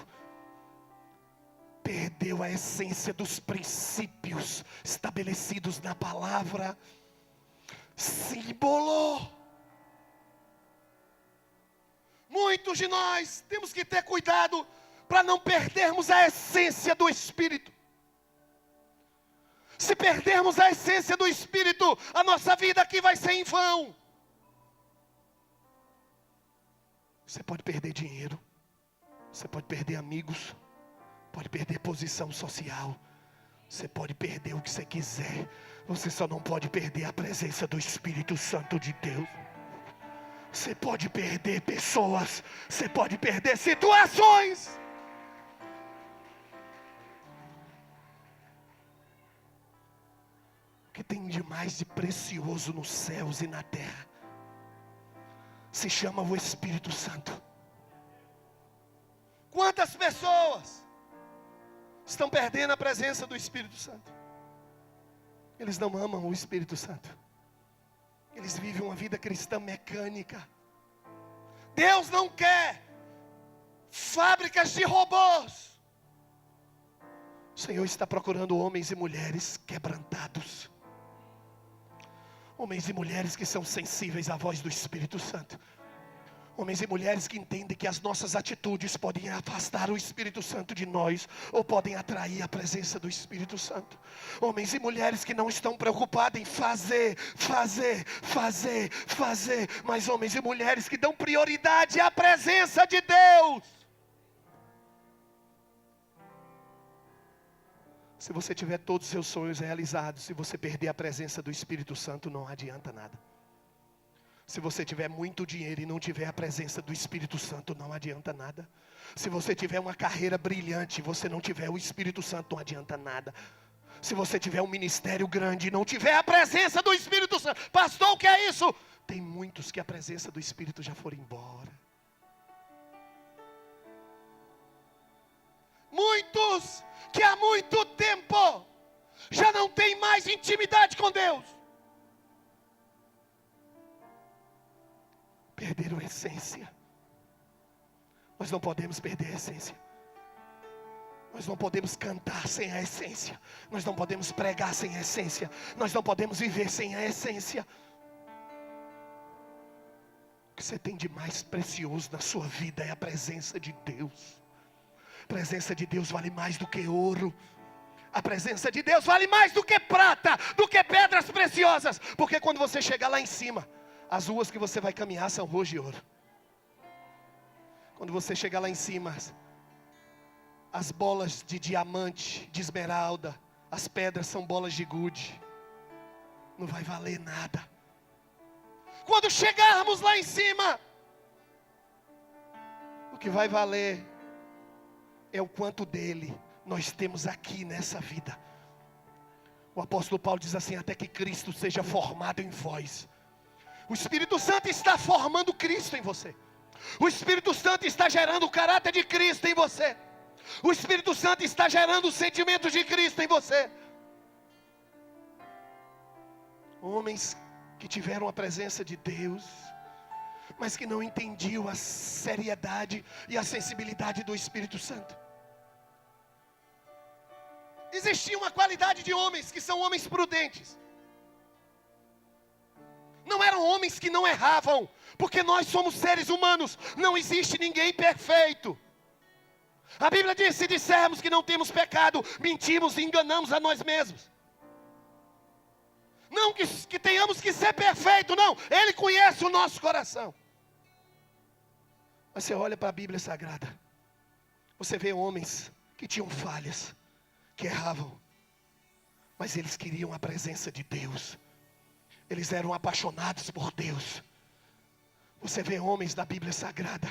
Perdeu a essência dos princípios estabelecidos na palavra. Se embolou. Muitos de nós temos que ter cuidado para não perdermos a essência do Espírito. Se perdermos a essência do Espírito, a nossa vida aqui vai ser em vão. Você pode perder dinheiro, você pode perder amigos, pode perder posição social, você pode perder o que você quiser. Você só não pode perder a presença do Espírito Santo de Deus. Você pode perder pessoas, você pode perder situações. O que tem de mais de precioso nos céus e na terra se chama o Espírito Santo. Quantas pessoas estão perdendo a presença do Espírito Santo? Eles não amam o Espírito Santo. Eles vivem uma vida cristã mecânica. Deus não quer fábricas de robôs. O Senhor está procurando homens e mulheres quebrantados. Homens e mulheres que são sensíveis à voz do Espírito Santo. Homens e mulheres que entendem que as nossas atitudes podem afastar o Espírito Santo de nós, ou podem atrair a presença do Espírito Santo. Homens e mulheres que não estão preocupados em fazer, mas homens e mulheres que dão prioridade à presença de Deus. Se você tiver todos os seus sonhos realizados, se você perder a presença do Espírito Santo, não adianta nada. Se você tiver muito dinheiro e não tiver a presença do Espírito Santo, não adianta nada. Se você tiver uma carreira brilhante e você não tiver o Espírito Santo, não adianta nada. Se você tiver um ministério grande e não tiver a presença do Espírito Santo, pastor, o que é isso? Tem muitos que a presença do Espírito já foram embora. Muitos que há muito tempo já não têm mais intimidade com Deus. Perderam a essência. Nós não podemos perder a essência. Nós não podemos cantar sem a essência. Nós não podemos pregar sem a essência. Nós não podemos viver sem a essência. O que você tem de mais precioso na sua vida é a presença de Deus. A presença de Deus vale mais do que ouro. A presença de Deus vale mais do que prata, do que pedras preciosas. Porque quando você chegar lá em cima, as ruas que você vai caminhar são ruas de ouro. Quando você chegar lá em cima, as bolas de diamante, de esmeralda, as pedras são bolas de gude. Não vai valer nada. Quando chegarmos lá em cima, o que vai valer é o quanto dele nós temos aqui nessa vida. O apóstolo Paulo diz assim: até que Cristo seja formado em vós. O Espírito Santo está formando Cristo em você. O Espírito Santo está gerando o caráter de Cristo em você. O Espírito Santo está gerando os sentimentos de Cristo em você. Homens que tiveram a presença de Deus, mas que não entendiam a seriedade e a sensibilidade do Espírito Santo. Existia uma qualidade de homens que são homens prudentes. Não eram homens que não erravam, porque nós somos seres humanos, não existe ninguém perfeito. A Bíblia diz: se dissermos que não temos pecado, mentimos e enganamos a nós mesmos. Não que tenhamos que ser perfeito, não. Ele conhece o nosso coração. Mas você olha para a Bíblia Sagrada, você vê homens que tinham falhas, que erravam, mas eles queriam a presença de Deus. Eles eram apaixonados por Deus. Você vê homens da Bíblia Sagrada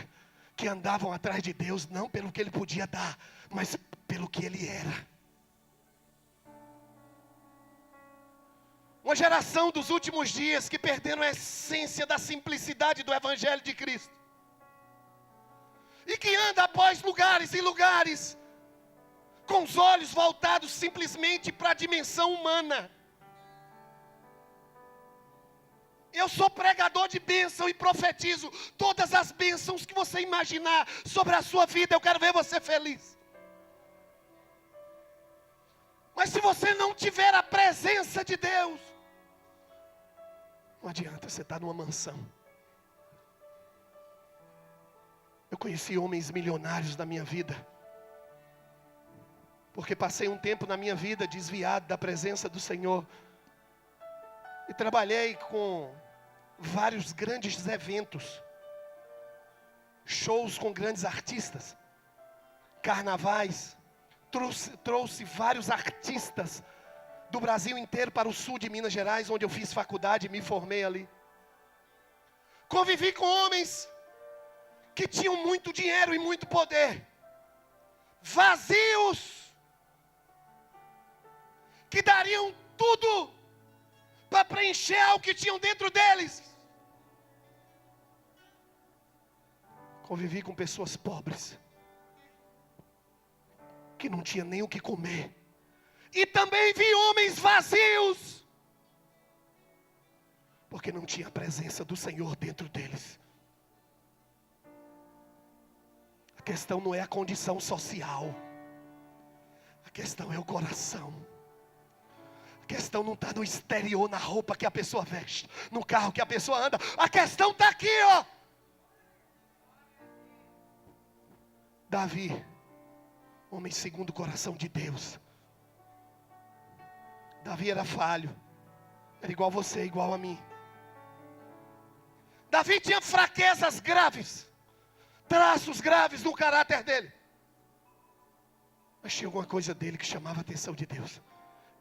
que andavam atrás de Deus, não pelo que Ele podia dar, mas pelo que Ele era. Uma geração dos últimos dias que perderam a essência da simplicidade do Evangelho de Cristo. E que anda após lugares e lugares, com os olhos voltados simplesmente para a dimensão humana. Eu sou pregador de bênção e profetizo todas as bênçãos que você imaginar sobre a sua vida. Eu quero ver você feliz. Mas se você não tiver a presença de Deus, não adianta, você estar numa mansão. Eu conheci homens milionários na minha vida, porque passei um tempo na minha vida desviado da presença do Senhor. E trabalhei com vários grandes eventos, shows com grandes artistas, carnavais. Trouxe vários artistas do Brasil inteiro para o sul de Minas Gerais, onde eu fiz faculdade e me formei ali. Convivi com homens que tinham muito dinheiro e muito poder, vazios, que dariam tudo para preencher algo que tinham dentro deles. Convivi com pessoas pobres, que não tinham nem o que comer. E também vi homens vazios, porque não tinha a presença do Senhor dentro deles. A questão não é a condição social, a questão é o coração. A questão não está no exterior, na roupa que a pessoa veste, no carro que a pessoa anda. A questão está aqui, ó. Davi, homem segundo o coração de Deus. Davi era falho, era igual a você, igual a mim. Davi tinha fraquezas graves, traços graves no caráter dele. Mas tinha alguma coisa dele que chamava a atenção de Deus.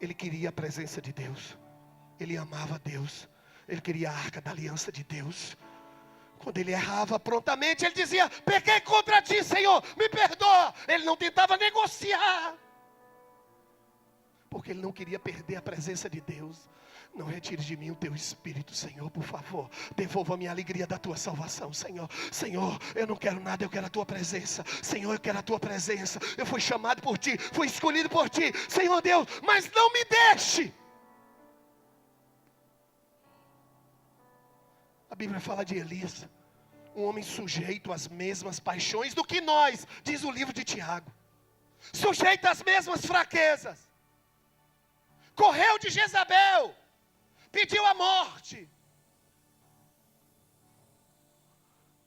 Ele queria a presença de Deus. Ele amava Deus. Ele queria a arca da aliança de Deus. Quando ele errava prontamente, ele dizia: pequei contra ti, Senhor, me perdoa. Ele não tentava negociar, porque ele não queria perder a presença de Deus. Não retire de mim o teu espírito, Senhor, por favor. Devolva-me a alegria da tua salvação, Senhor. Senhor, eu não quero nada, eu quero a tua presença. Senhor, eu quero a tua presença. Eu fui chamado por ti, fui escolhido por ti, Senhor Deus, mas não me deixe. A Bíblia fala de Elias, um homem sujeito às mesmas paixões do que nós, diz o livro de Tiago. Sujeito às mesmas fraquezas. Correu de Jezabel, pediu a morte.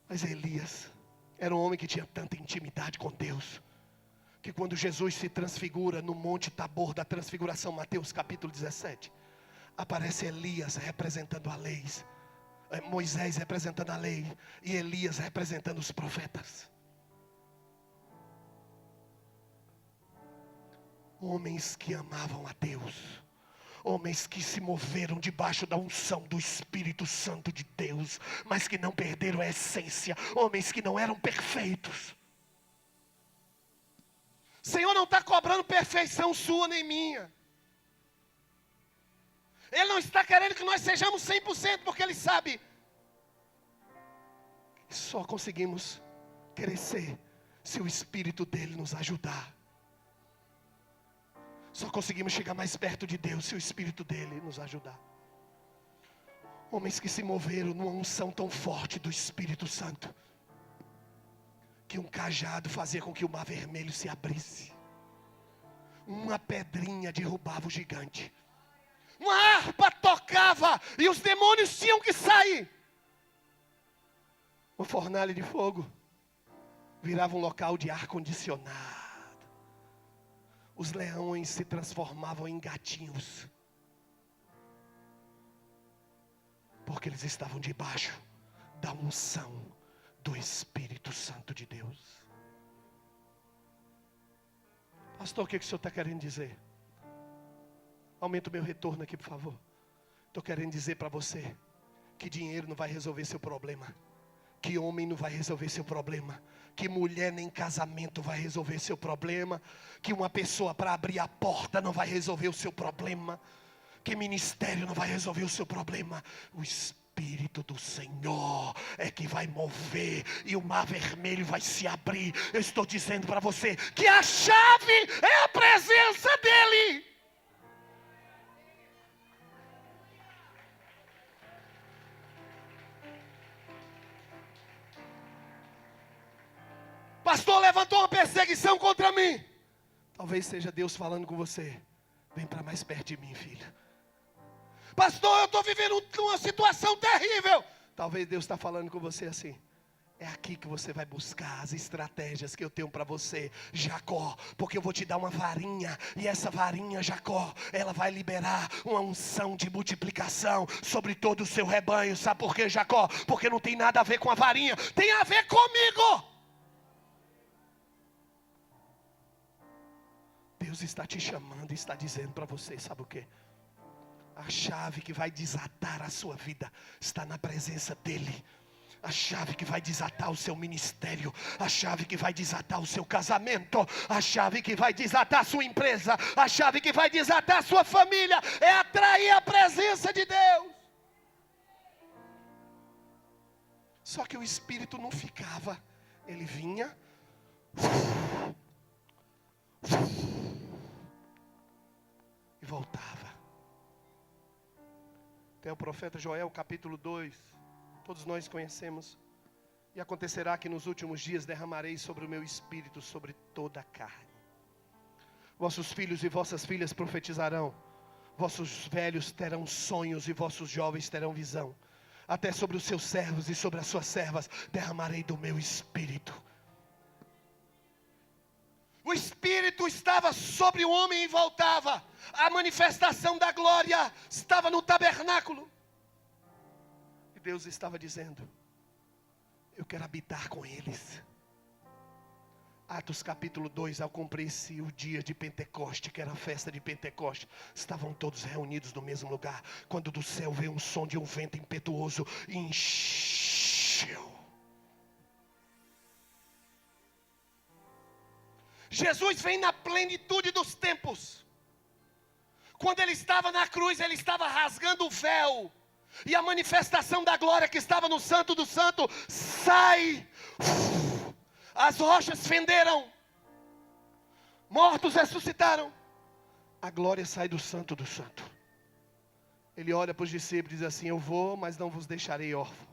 Mas Elias era um homem que tinha tanta intimidade com Deus, que quando Jesus se transfigura no Monte Tabor da Transfiguração, Mateus capítulo 17, aparece Elias representando a lei, Moisés representando a lei, e Elias representando os profetas. Homens que amavam a Deus, homens que se moveram debaixo da unção do Espírito Santo de Deus, mas que não perderam a essência, homens que não eram perfeitos. O Senhor não está cobrando perfeição sua nem minha. Ele não está querendo que nós sejamos 100%, porque Ele sabe que só conseguimos crescer se o Espírito dele nos ajudar. Só conseguimos chegar mais perto de Deus se o Espírito dele nos ajudar. Homens que se moveram numa unção tão forte do Espírito Santo, que um cajado fazia com que o mar vermelho se abrisse. Uma pedrinha derrubava o gigante. Uma harpa tocava e os demônios tinham que sair. Uma fornalha de fogo virava um local de ar-condicionado. Os leões se transformavam em gatinhos, porque eles estavam debaixo da unção do Espírito Santo de Deus. Pastor, o que o senhor está querendo dizer? Aumenta o meu retorno aqui, por favor. Estou querendo dizer para você que dinheiro não vai resolver seu problema, que homem não vai resolver seu problema, que mulher nem casamento vai resolver seu problema, que uma pessoa para abrir a porta não vai resolver o seu problema, que ministério não vai resolver o seu problema. O Espírito do Senhor é que vai mover e o mar vermelho vai se abrir. Eu estou dizendo para você que a chave é a presença dEle. Pastor, levantou uma perseguição contra mim. Talvez seja Deus falando com você: vem para mais perto de mim, filho. Pastor, eu estou vivendo uma situação terrível. Talvez Deus está falando com você assim: é aqui que você vai buscar as estratégias que eu tenho para você, Jacó. Porque eu vou te dar uma varinha. E essa varinha, Jacó, ela vai liberar uma unção de multiplicação sobre todo o seu rebanho. Sabe por quê, Jacó? Porque não tem nada a ver com a varinha, tem a ver comigo. Deus está te chamando e está dizendo para você, sabe o que? A chave que vai desatar a sua vida está na presença dEle. A chave que vai desatar o seu ministério, a chave que vai desatar o seu casamento, a chave que vai desatar a sua empresa, a chave que vai desatar a sua família, é atrair a presença de Deus. Só que o Espírito não ficava, ele vinha e voltava. Tem o profeta Joel, capítulo 2, todos nós conhecemos. E acontecerá que nos últimos dias derramarei sobre o meu espírito sobre toda a carne. Vossos filhos e vossas filhas profetizarão, vossos velhos terão sonhos e vossos jovens terão visão. Até sobre os seus servos e sobre as suas servas derramarei do meu espírito. O Espírito estava sobre o homem e voltava. A manifestação da glória estava no tabernáculo. E Deus estava dizendo: eu quero habitar com eles. Atos capítulo 2, ao cumprir-se o dia de Pentecoste, que era a festa de Pentecoste, estavam todos reunidos no mesmo lugar, quando do céu veio um som de um vento impetuoso e encheu. Jesus vem na plenitude dos tempos. Quando ele estava na cruz, ele estava rasgando o véu, e a manifestação da glória que estava no Santo do Santo sai. As rochas fenderam, mortos ressuscitaram, a glória sai do Santo do Santo. Ele olha para os discípulos e diz assim: eu vou, mas não vos deixarei órfão.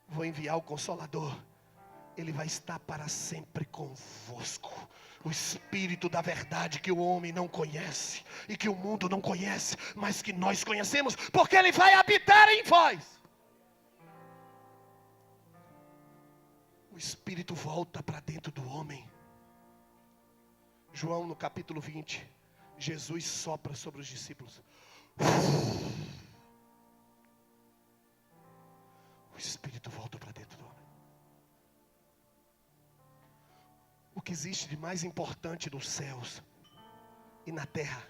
Vou enviar o Consolador. Ele vai estar para sempre convosco. O Espírito da verdade que o homem não conhece e que o mundo não conhece, mas que nós conhecemos, porque ele vai habitar em vós. O Espírito volta para dentro do homem. João no capítulo 20, Jesus sopra sobre os discípulos. O Espírito volta para dentro do homem. O que existe de mais importante nos céus e na terra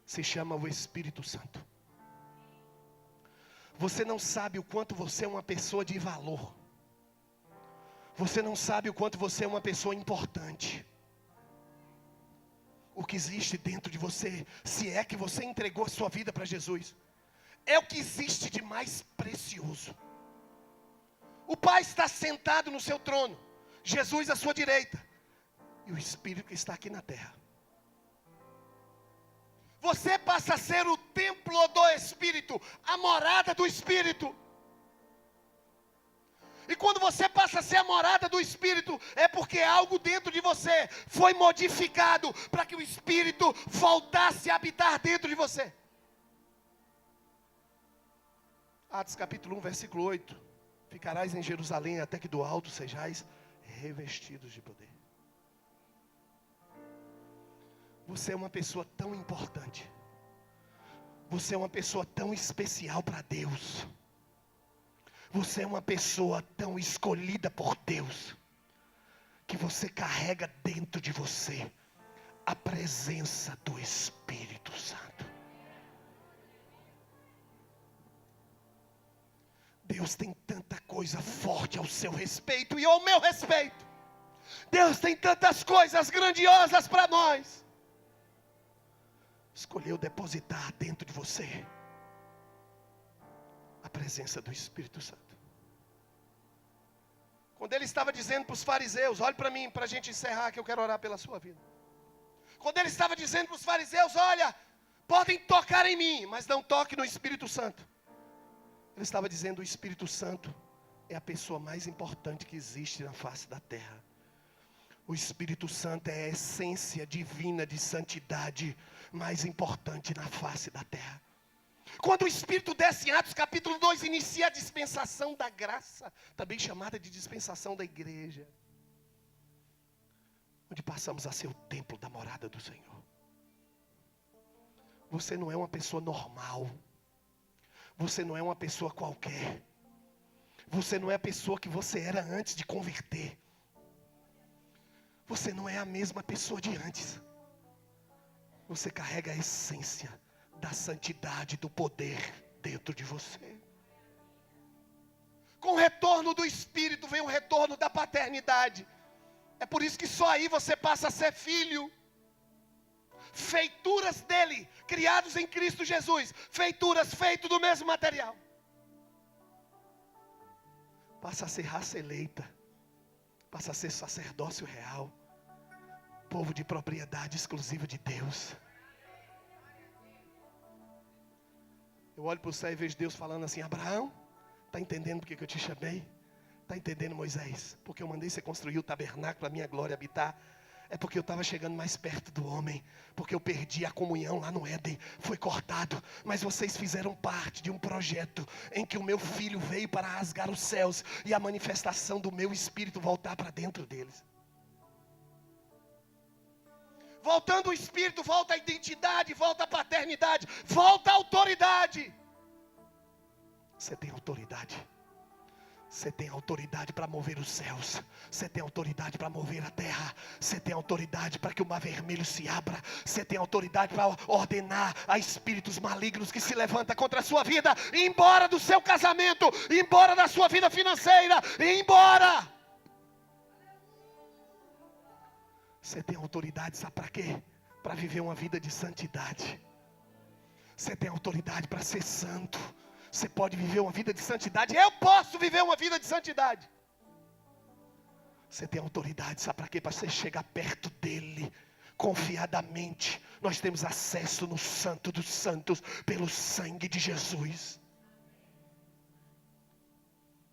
se chama o Espírito Santo. Você não sabe o quanto você é uma pessoa de valor. Você não sabe o quanto você é uma pessoa importante. O que existe dentro de você, se é que você entregou a sua vida para Jesus, é o que existe de mais precioso. O Pai está sentado no seu trono, Jesus à sua direita, e o Espírito que está aqui na terra. Você passa a ser o templo do Espírito, a morada do Espírito. E quando você passa a ser a morada do Espírito, é porque algo dentro de você foi modificado para que o Espírito voltasse a habitar dentro de você. Atos capítulo 1, versículo 8. Ficarás em Jerusalém até que do alto sejais revestidos de poder. Você é uma pessoa tão importante. Você é uma pessoa tão especial para Deus. Você é uma pessoa tão escolhida por Deus, que você carrega dentro de você a presença do Espírito Santo. Deus tem tanta coisa forte ao seu respeito e ao meu respeito. Deus tem tantas coisas grandiosas para nós. Escolheu depositar dentro de você a presença do Espírito Santo. Quando ele estava dizendo para os fariseus, olhe para mim, para a gente encerrar, que eu quero orar pela sua vida. Quando ele estava dizendo para os fariseus, olha, podem tocar em mim, mas não toque no Espírito Santo. Ele estava dizendo, o Espírito Santo é a pessoa mais importante que existe na face da terra. O Espírito Santo é a essência divina de santidade mais importante na face da terra. Quando o Espírito desce em Atos capítulo 2, inicia a dispensação da graça, também chamada de dispensação da igreja, onde passamos a ser o templo da morada do Senhor. Você não é uma pessoa normal, você não é uma pessoa qualquer, você não é a pessoa que você era antes de converter, você não é a mesma pessoa de antes, você carrega a essência da santidade, do poder dentro de você. Com o retorno do Espírito vem o retorno da paternidade. É por isso que só aí você passa a ser filho. Feituras dele, criados em Cristo Jesus. Feituras feitas do mesmo material. Passa a ser raça eleita. Passa a ser sacerdócio real. Povo de propriedade exclusiva de Deus. Eu olho para o céu e vejo Deus falando assim, Abraão, está entendendo porque que eu te chamei? Está entendendo, Moisés? Porque eu mandei você construir o tabernáculo para a minha glória habitar. É porque eu estava chegando mais perto do homem. Porque eu perdi a comunhão lá no Éden. Foi cortado. Mas vocês fizeram parte de um projeto em que o meu filho veio para rasgar os céus e a manifestação do meu Espírito voltar para dentro deles. Voltando o Espírito, volta a identidade, volta a paternidade, volta a autoridade. Você tem autoridade. Você tem autoridade para mover os céus. Você tem autoridade para mover a terra. Você tem autoridade para que o mar vermelho se abra. Você tem autoridade para ordenar a espíritos malignos que se levantam contra a sua vida. Ir embora do seu casamento. Ir embora da sua vida financeira. Ir embora. Você tem autoridade, sabe para quê? Para viver uma vida de santidade. Você tem autoridade para ser santo. Você pode viver uma vida de santidade. Eu posso viver uma vida de santidade. Você tem autoridade, sabe para quê? Para você chegar perto dele, confiadamente. Nós temos acesso no Santo dos Santos, pelo sangue de Jesus.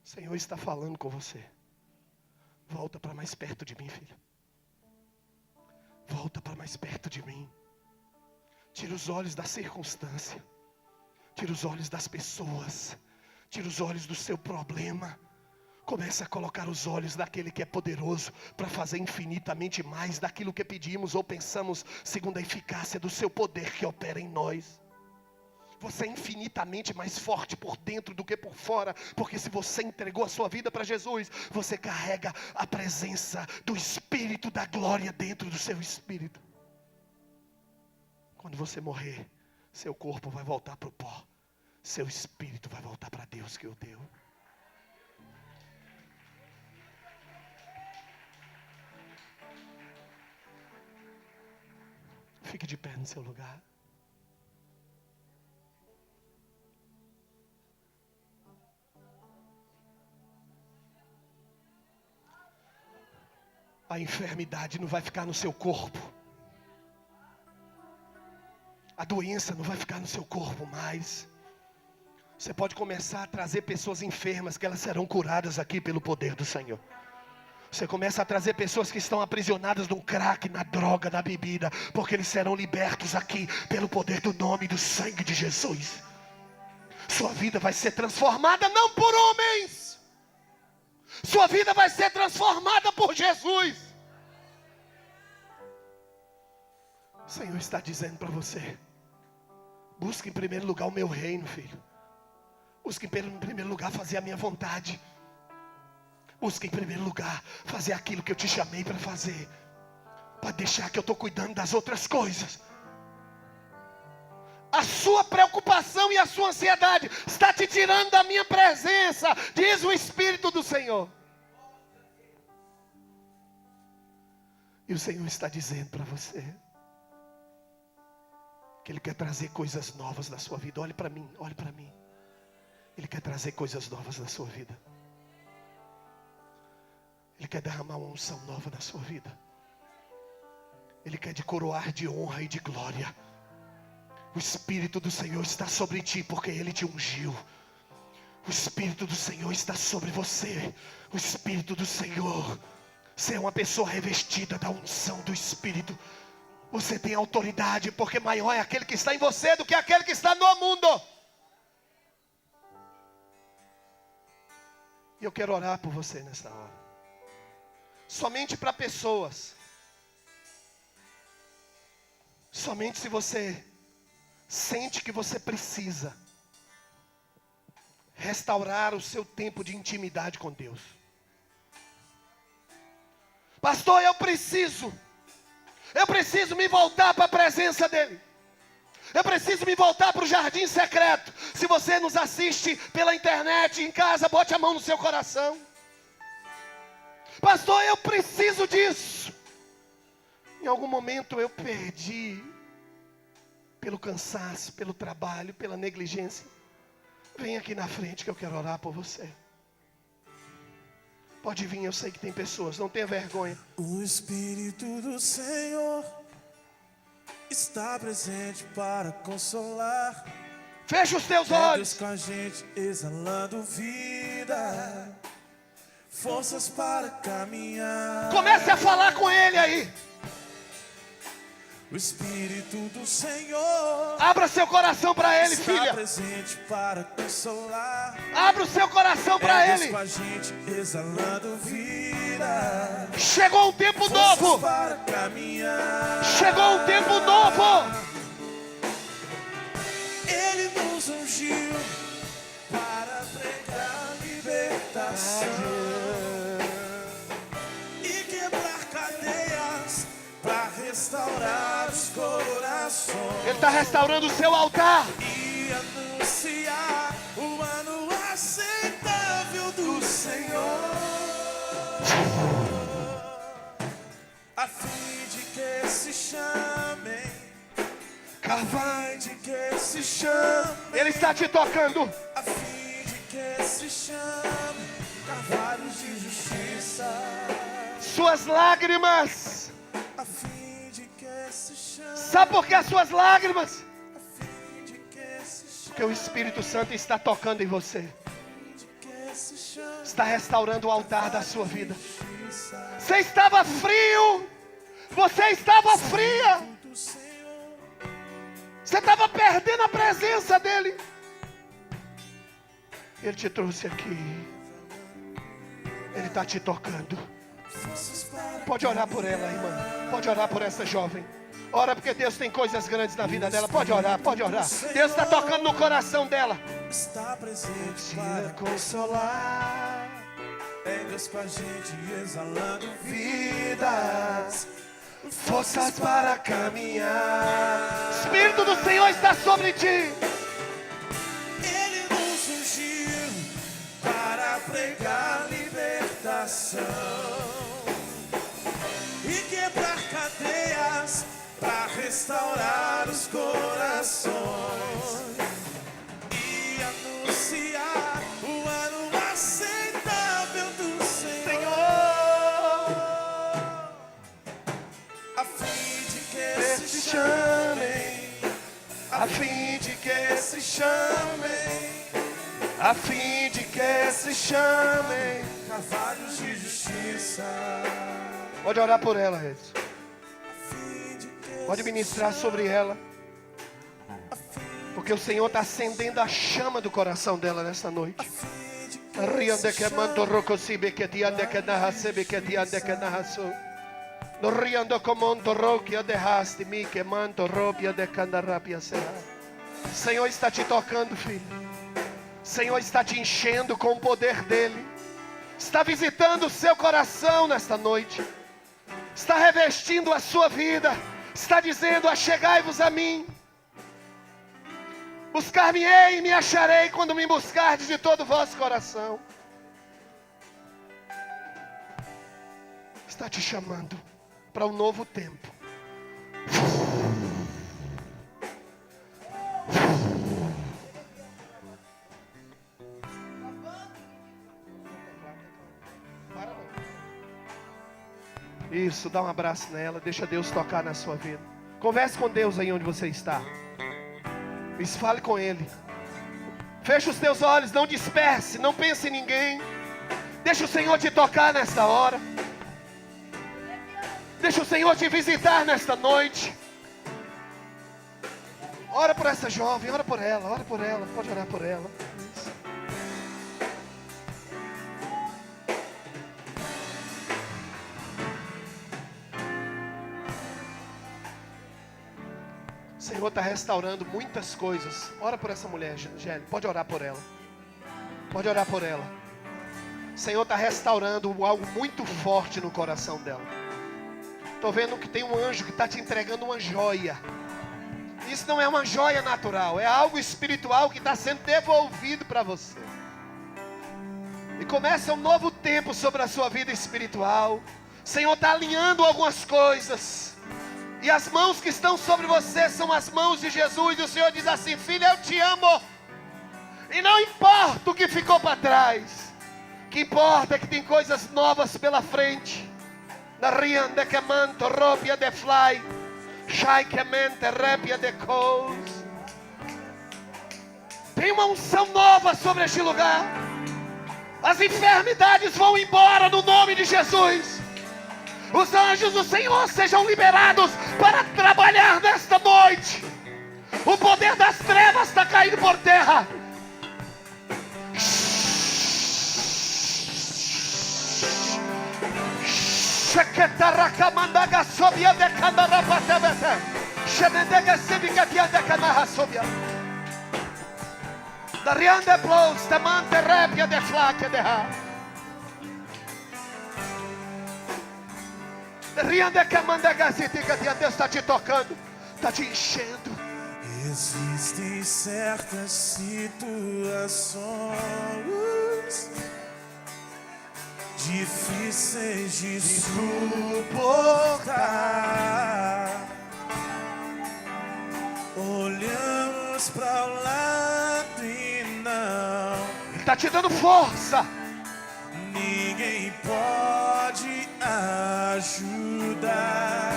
O Senhor está falando com você. Volta para mais perto de mim, filho. Volta para mais perto de mim. Tira os olhos da circunstância. Tira os olhos das pessoas. Tira os olhos do seu problema. Comece a colocar os olhos daquele que é poderoso para fazer infinitamente mais daquilo que pedimos ou pensamos, segundo a eficácia do seu poder que opera em nós. Você é infinitamente mais forte por dentro do que por fora, porque se você entregou a sua vida para Jesus, você carrega a presença do Espírito da glória dentro do seu espírito. Quando você morrer, seu corpo vai voltar para o pó, seu espírito vai voltar para Deus que o deu. Fique de pé no seu lugar. a enfermidade não vai ficar no seu corpo. A doença não vai ficar no seu corpo mais. Você pode começar a trazer pessoas enfermas, que elas serão curadas aqui pelo poder do Senhor. Você começa a trazer pessoas que estão aprisionadas no crack, na droga, na bebida, porque eles serão libertos aqui pelo poder do nome e do sangue de Jesus. Sua vida vai ser transformada não por homens. Sua vida vai ser transformada por Jesus. O Senhor está dizendo para você: busque em primeiro lugar o meu reino, filho. Busque em primeiro lugar fazer a minha vontade. Busque em primeiro lugar fazer aquilo que eu te chamei para fazer. Para deixar que eu estou cuidando das outras coisas. A sua preocupação e a sua ansiedade está te tirando da minha presença, diz o Espírito do Senhor. E o Senhor está dizendo para você que Ele quer trazer coisas novas na sua vida. Olhe para mim, olhe para mim. Ele quer trazer coisas novas na sua vida. Ele quer derramar uma unção nova na sua vida. Ele quer te coroar de honra e de glória. O Espírito do Senhor está sobre ti, porque Ele te ungiu. O Espírito do Senhor está sobre você. O Espírito do Senhor. Você é uma pessoa revestida da unção do Espírito. Você tem autoridade, porque maior é aquele que está em você do que aquele que está no mundo. E eu quero orar por você nesta hora. Somente para pessoas. Somente se você sente que você precisa restaurar o seu tempo de intimidade com Deus. Pastor, eu preciso me voltar para a presença dEle. Eu preciso me voltar para o jardim secreto. Se você nos assiste pela internet, em casa, bote a mão no seu coração. Pastor, eu preciso disso. Em algum momento eu perdi, pelo cansaço, pelo trabalho, pela negligência. Vem aqui na frente que eu quero orar por você. Pode vir, eu sei que tem pessoas, não tenha vergonha. O Espírito do Senhor está presente para consolar. Fecha os teus É Deus olhos. com a gente exalando vida, forças para caminhar. Comece a falar com Ele aí. O Espírito do Senhor Abra seu coração para Ele, está filha. presente para consolar. Abra o seu coração para É Deus Ele. com a gente exalando vida, Chegou um tempo forças novo. para caminhar. Chegou um tempo novo. Ele nos ungiu para pregar libertação e quebrar cadeias, para restaurar os corações Ele está restaurando o seu altar. e anunciar o ano aceitável do Senhor, a fim de que se chamem, a fim de que se chamem, Ele está te tocando. a fim de que se chamem carvalhos de justiça, Suas lágrimas. a fim de que se chamem, Sabe por que as suas lágrimas? a fim de que se chamem, Porque o Espírito Santo está tocando em você. de que se chamem Está restaurando o altar da sua vida. justiça Você estava frio. Você estava fria. do Senhor. Você estava perdendo a presença dEle. Ele te trouxe aqui. Ele está te tocando. Pode orar por ela, irmã. Pode orar por essa jovem. Ora, porque Deus tem coisas grandes na vida dela. Pode orar, pode orar. Deus está tocando no coração dela. Está presente Para para consolar é Deus com a gente exalando vidas, forças para caminhar. O Espírito do Senhor está sobre ti. Ele nos ungiu para pregar libertação e quebrar cadeias, para restaurar os corações e anunciar o ano aceitável do Senhor. a fim de que se chamem carvalhos de justiça. Pode orar por ela, Reis. A fim de que Pode ministrar sobre ela. Porque o Senhor está acendendo a chama do coração dela nesta noite. Riande que manto rocosibe que diande que narrasebe que diande que narraso. No riando comonto roquia de haste mi que manto robia de candarapia será. O Senhor está te tocando, filho. O Senhor está te enchendo com o poder dele. Está visitando o seu coração nesta noite. Está revestindo a sua vida. Está dizendo: achegai-vos a mim. Buscar-me-ei e me acharei quando me buscardes de todo o vosso coração. Está te chamando para um novo tempo. Isso, dá um abraço nela, deixa Deus tocar na sua vida. Converse com Deus aí onde você está. Mas fale com Ele. Feche os teus olhos, não disperse, não pense em ninguém. Deixa o Senhor te tocar nesta hora. Deixa o Senhor te visitar nesta noite. Ora por essa jovem, ora por ela, pode orar por ela. O Senhor está restaurando muitas coisas. Ora por essa mulher, Gélio. Pode orar por ela. Pode orar por ela. O Senhor está restaurando algo muito forte no coração dela. Estou vendo que tem um anjo que está te entregando uma joia. Isso não é uma joia natural. É algo espiritual que está sendo devolvido para você. E começa um novo tempo sobre a sua vida espiritual. O Senhor está alinhando algumas coisas. E as mãos que estão sobre você são as mãos de Jesus. E o Senhor diz assim: filha, eu te amo. E não importa o que ficou para trás. O que importa é que tem coisas novas pela frente. Na rianda que manto, robia de fly. Shai que mente, repia de cous. Tem uma unção nova sobre este lugar. As enfermidades vão embora no nome de Jesus. Os anjos do Senhor sejam liberados para trabalhar nesta noite. O poder das trevas está caindo por terra. Dariande blows, temante repia de flaque de ha. Deus está te tocando, está te enchendo. Existem certas situações difíceis de suportar. Olhamos para o lado e não. Ele está te dando força. Ninguém pode ajudar.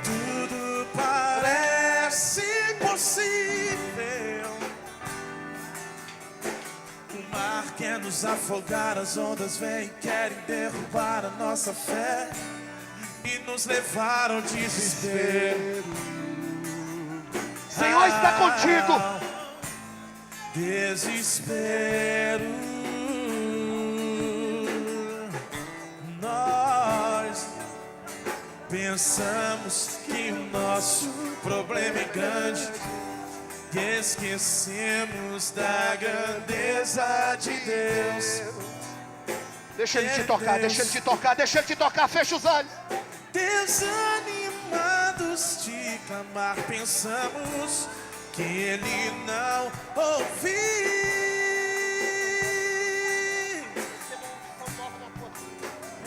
Tudo parece impossível. O mar quer nos afogar, as ondas vêm e querem derrubar a nossa fé e nos levar ao desespero. O Senhor está contigo. Desespero. Nós pensamos que o nosso problema é grande e esquecemos da grandeza de Deus. Deixa Ele te tocar, deixa Ele te tocar, deixa Ele te tocar. Fecha os olhos. Desanimados de clamar, pensamos que Ele não ouviu.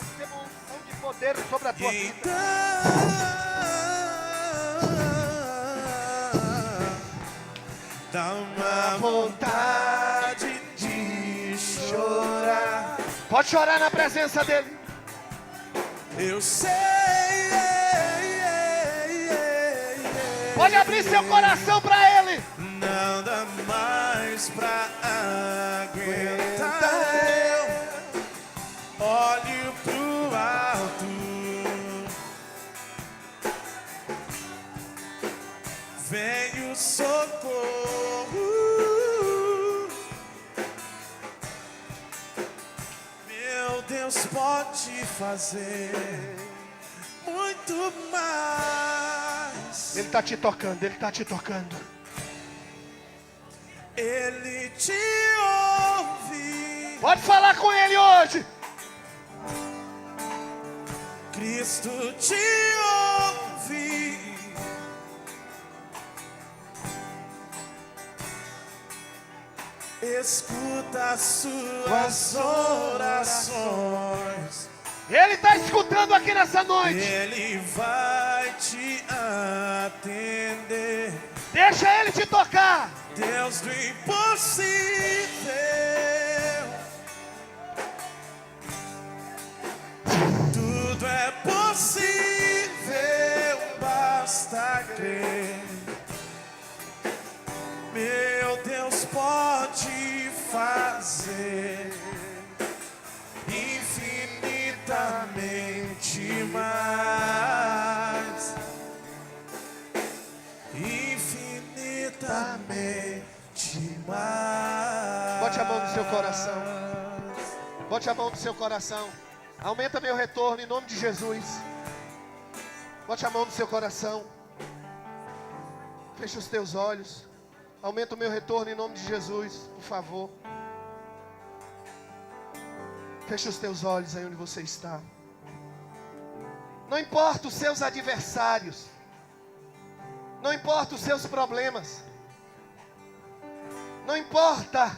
Receba uma unção de poder sobre a tua vida. Então, dá uma vontade de chorar. Pode chorar na presença dEle. Eu sei. Pode abrir seu coração para Ele. Não dá mais pra aguentar. Eu olho pro alto, vem o socorro. Meu Deus pode fazer muito mais. Ele está te tocando, Ele está te tocando. Ele te ouve. Pode falar com Ele hoje. Cristo te ouve. Escuta as suas orações. Ele está escutando aqui nessa noite. Ele vai te atender. Deixa Ele te tocar. Deus do impossível. Tudo é possível, basta crer. Meu Deus pode fazer infinitamente mais. Infinitamente mais. Bote a mão no seu coração. Bote a mão no seu coração. Aumenta meu retorno em nome de Jesus. Bote a mão no seu coração. Fecha os teus olhos. Aumenta o meu retorno em nome de Jesus, por favor. Fecha os teus olhos aí onde você está. Não importa os seus adversários. Não importa os seus problemas. Não importa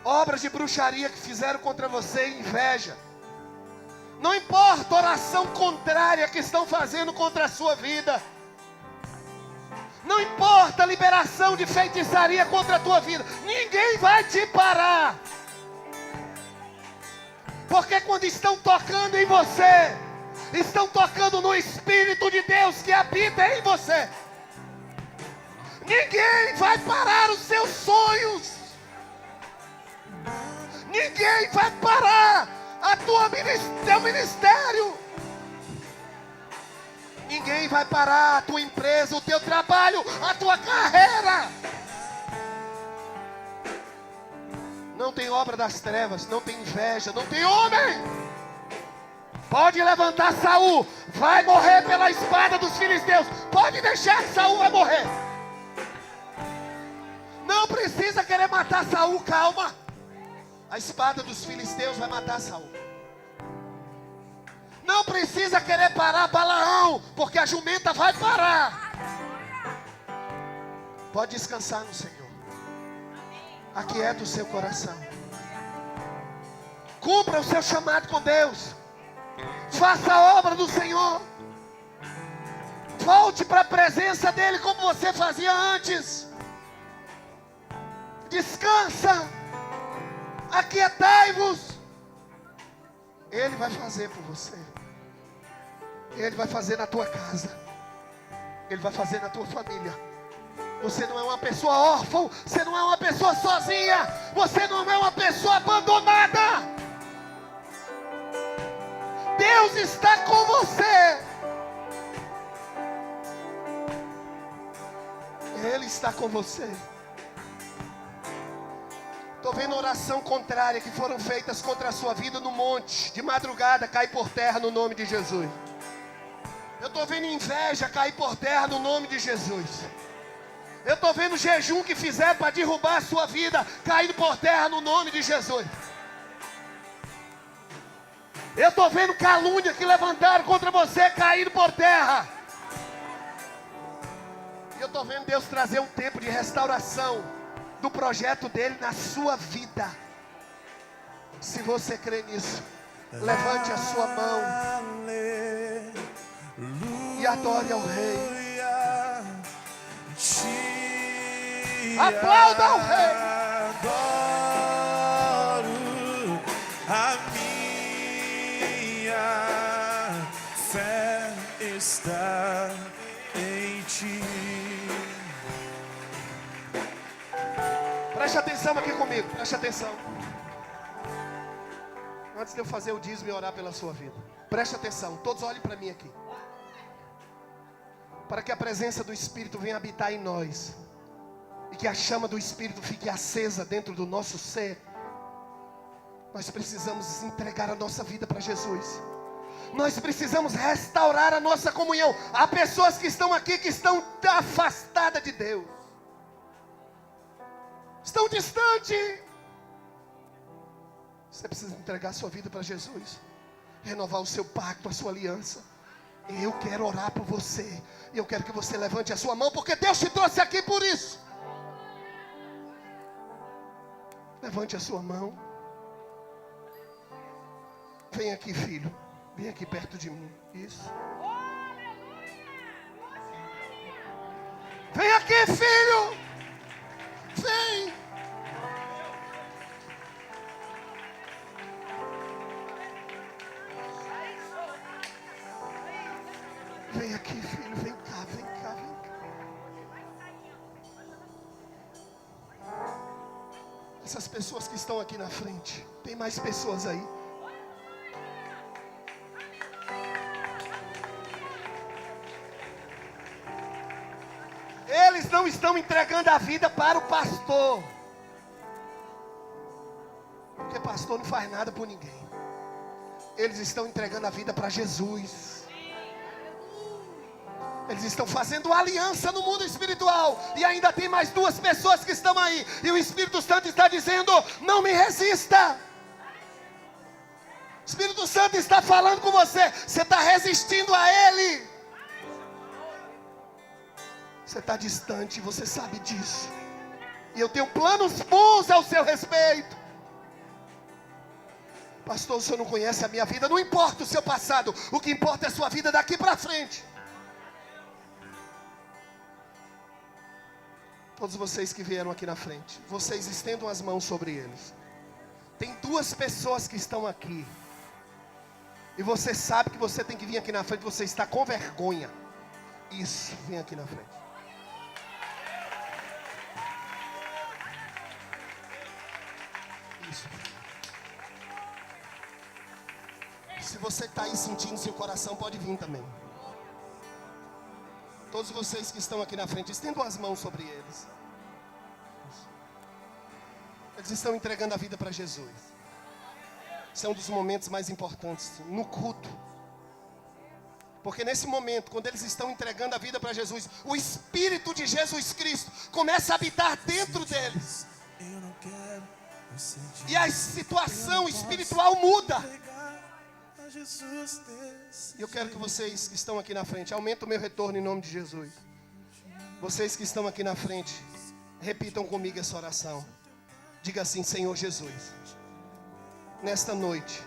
obras de bruxaria que fizeram contra você e inveja. Não importa a oração contrária que estão fazendo contra a sua vida. Não importa a liberação de feitiçaria contra a tua vida. Ninguém vai te parar. Porque quando estão tocando em você, estão tocando no Espírito de Deus que habita em você. Ninguém vai parar os seus sonhos. Ninguém vai parar teu ministério. Ninguém vai parar a tua empresa, o teu trabalho, a tua carreira. Não tem obra das trevas, não tem inveja, não tem homem. Pode levantar Saul, vai morrer pela espada dos filisteus. Pode deixar que Saul vai morrer. Não precisa querer matar Saul, calma. A espada dos filisteus vai matar Saul. Não precisa querer parar Balaão, porque a jumenta vai parar. Pode descansar no Senhor. Aquieta o seu coração. Cumpra o seu chamado com Deus. Faça a obra do Senhor. Volte para a presença dEle como você fazia antes. Descansa. Aquietai-vos. Ele vai fazer por você. Ele vai fazer na tua casa. Ele vai fazer na tua família. Você não é uma pessoa órfã. Você não é uma pessoa sozinha. Você não é uma pessoa abandonada. Deus está com você. Ele está com você. Estou vendo oração contrária que foram feitas contra a sua vida no monte. De madrugada cai por terra no nome de Jesus. Eu estou vendo inveja cair por terra no nome de Jesus. Eu estou vendo jejum que fizeram para derrubar a sua vida caindo por terra no nome de Jesus. Eu estou vendo calúnia que levantaram contra você caindo por terra. E eu estou vendo Deus trazer um tempo de restauração do projeto dele na sua vida. Se você crê nisso, levante a sua mão e adore ao Rei. Aplauda ao Rei. Adoro a minha fé está em ti. Preste atenção aqui comigo, preste atenção. Antes de eu fazer o dízimo e orar pela sua vida, preste atenção, todos olhem para mim aqui. Para que a presença do Espírito venha habitar em nós, e que a chama do Espírito fique acesa dentro do nosso ser, nós precisamos entregar a nossa vida para Jesus. Nós precisamos restaurar a nossa comunhão. Há pessoas que estão aqui que estão afastadas de Deus, estão distantes. Você precisa entregar a sua vida para Jesus, renovar o seu pacto, a sua aliança. Eu quero orar por você. Eu quero que você levante a sua mão, porque Deus te trouxe aqui por isso. Levante a sua mão. Vem aqui, filho. Vem aqui perto de mim. Isso. Vem aqui, filho. Vem. Vem aqui, filho. Vem cá, vem cá, vem cá. Essas pessoas que estão aqui na frente, tem mais pessoas aí. Eles não estão entregando a vida para o pastor, porque pastor não faz nada por ninguém. Eles estão entregando a vida para Jesus. Eles estão fazendo aliança no mundo espiritual. E ainda tem mais duas pessoas que estão aí, e o Espírito Santo está dizendo: não me resista. O Espírito Santo está falando com você. Você está resistindo a Ele. Você está distante, você sabe disso. E eu tenho planos bons ao seu respeito. Pastor, o senhor não conhece a minha vida. Não importa o seu passado, o que importa é a sua vida daqui para frente. Todos vocês que vieram aqui na frente, vocês estendam as mãos sobre eles. Tem duas pessoas que estão aqui, e você sabe que você tem que vir aqui na frente. Você está com vergonha. Isso, vem aqui na frente. Isso. Se você está aí sentindo seu coração, pode vir também. Todos vocês que estão aqui na frente, estendam as mãos sobre eles. Eles estão entregando a vida para Jesus. Esse é um dos momentos mais importantes no culto. Porque nesse momento, quando eles estão entregando a vida para Jesus, o Espírito de Jesus Cristo começa a habitar dentro deles. E a situação espiritual muda. E eu quero que vocês que estão aqui na frente, aumentem o meu retorno em nome de Jesus. Vocês que estão aqui na frente, repitam comigo essa oração. Diga assim: Senhor Jesus, nesta noite,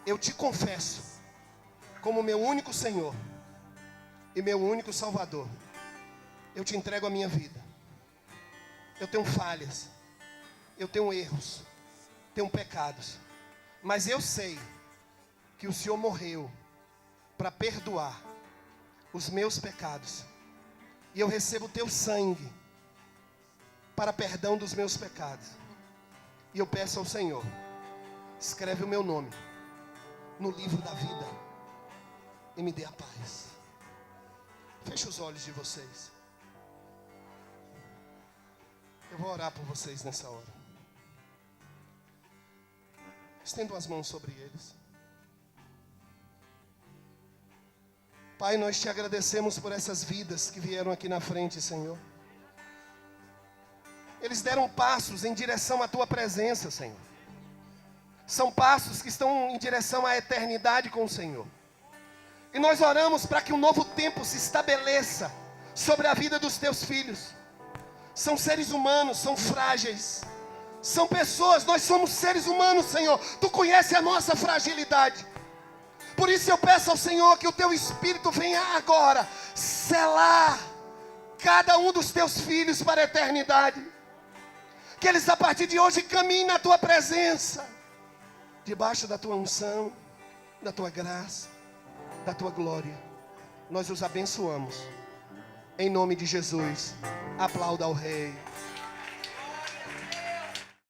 eu te confesso como meu único Senhor e meu único Salvador. Eu te entrego a minha vida. Eu tenho falhas, eu tenho erros, tenho pecados, mas eu sei que o Senhor morreu para perdoar os meus pecados, e eu recebo o teu sangue para perdão dos meus pecados. E eu peço ao Senhor, escreve o meu nome no livro da vida e me dê a paz. Feche os olhos de vocês. Eu vou orar por vocês nessa hora. Estendam as mãos sobre eles. Pai, nós te agradecemos por essas vidas que vieram aqui na frente, Senhor. Eles deram passos em direção à tua presença, Senhor. São passos que estão em direção à eternidade com o Senhor. E nós oramos para que um novo tempo se estabeleça sobre a vida dos teus filhos. São seres humanos, são frágeis, são pessoas, nós somos seres humanos, Senhor. Tu conheces a nossa fragilidade. Por isso eu peço ao Senhor que o teu Espírito venha agora selar cada um dos teus filhos para a eternidade. Que eles a partir de hoje caminhem na tua presença, debaixo da tua unção, da tua graça, da tua glória. Nós os abençoamos. Em nome de Jesus, aplauda ao Rei.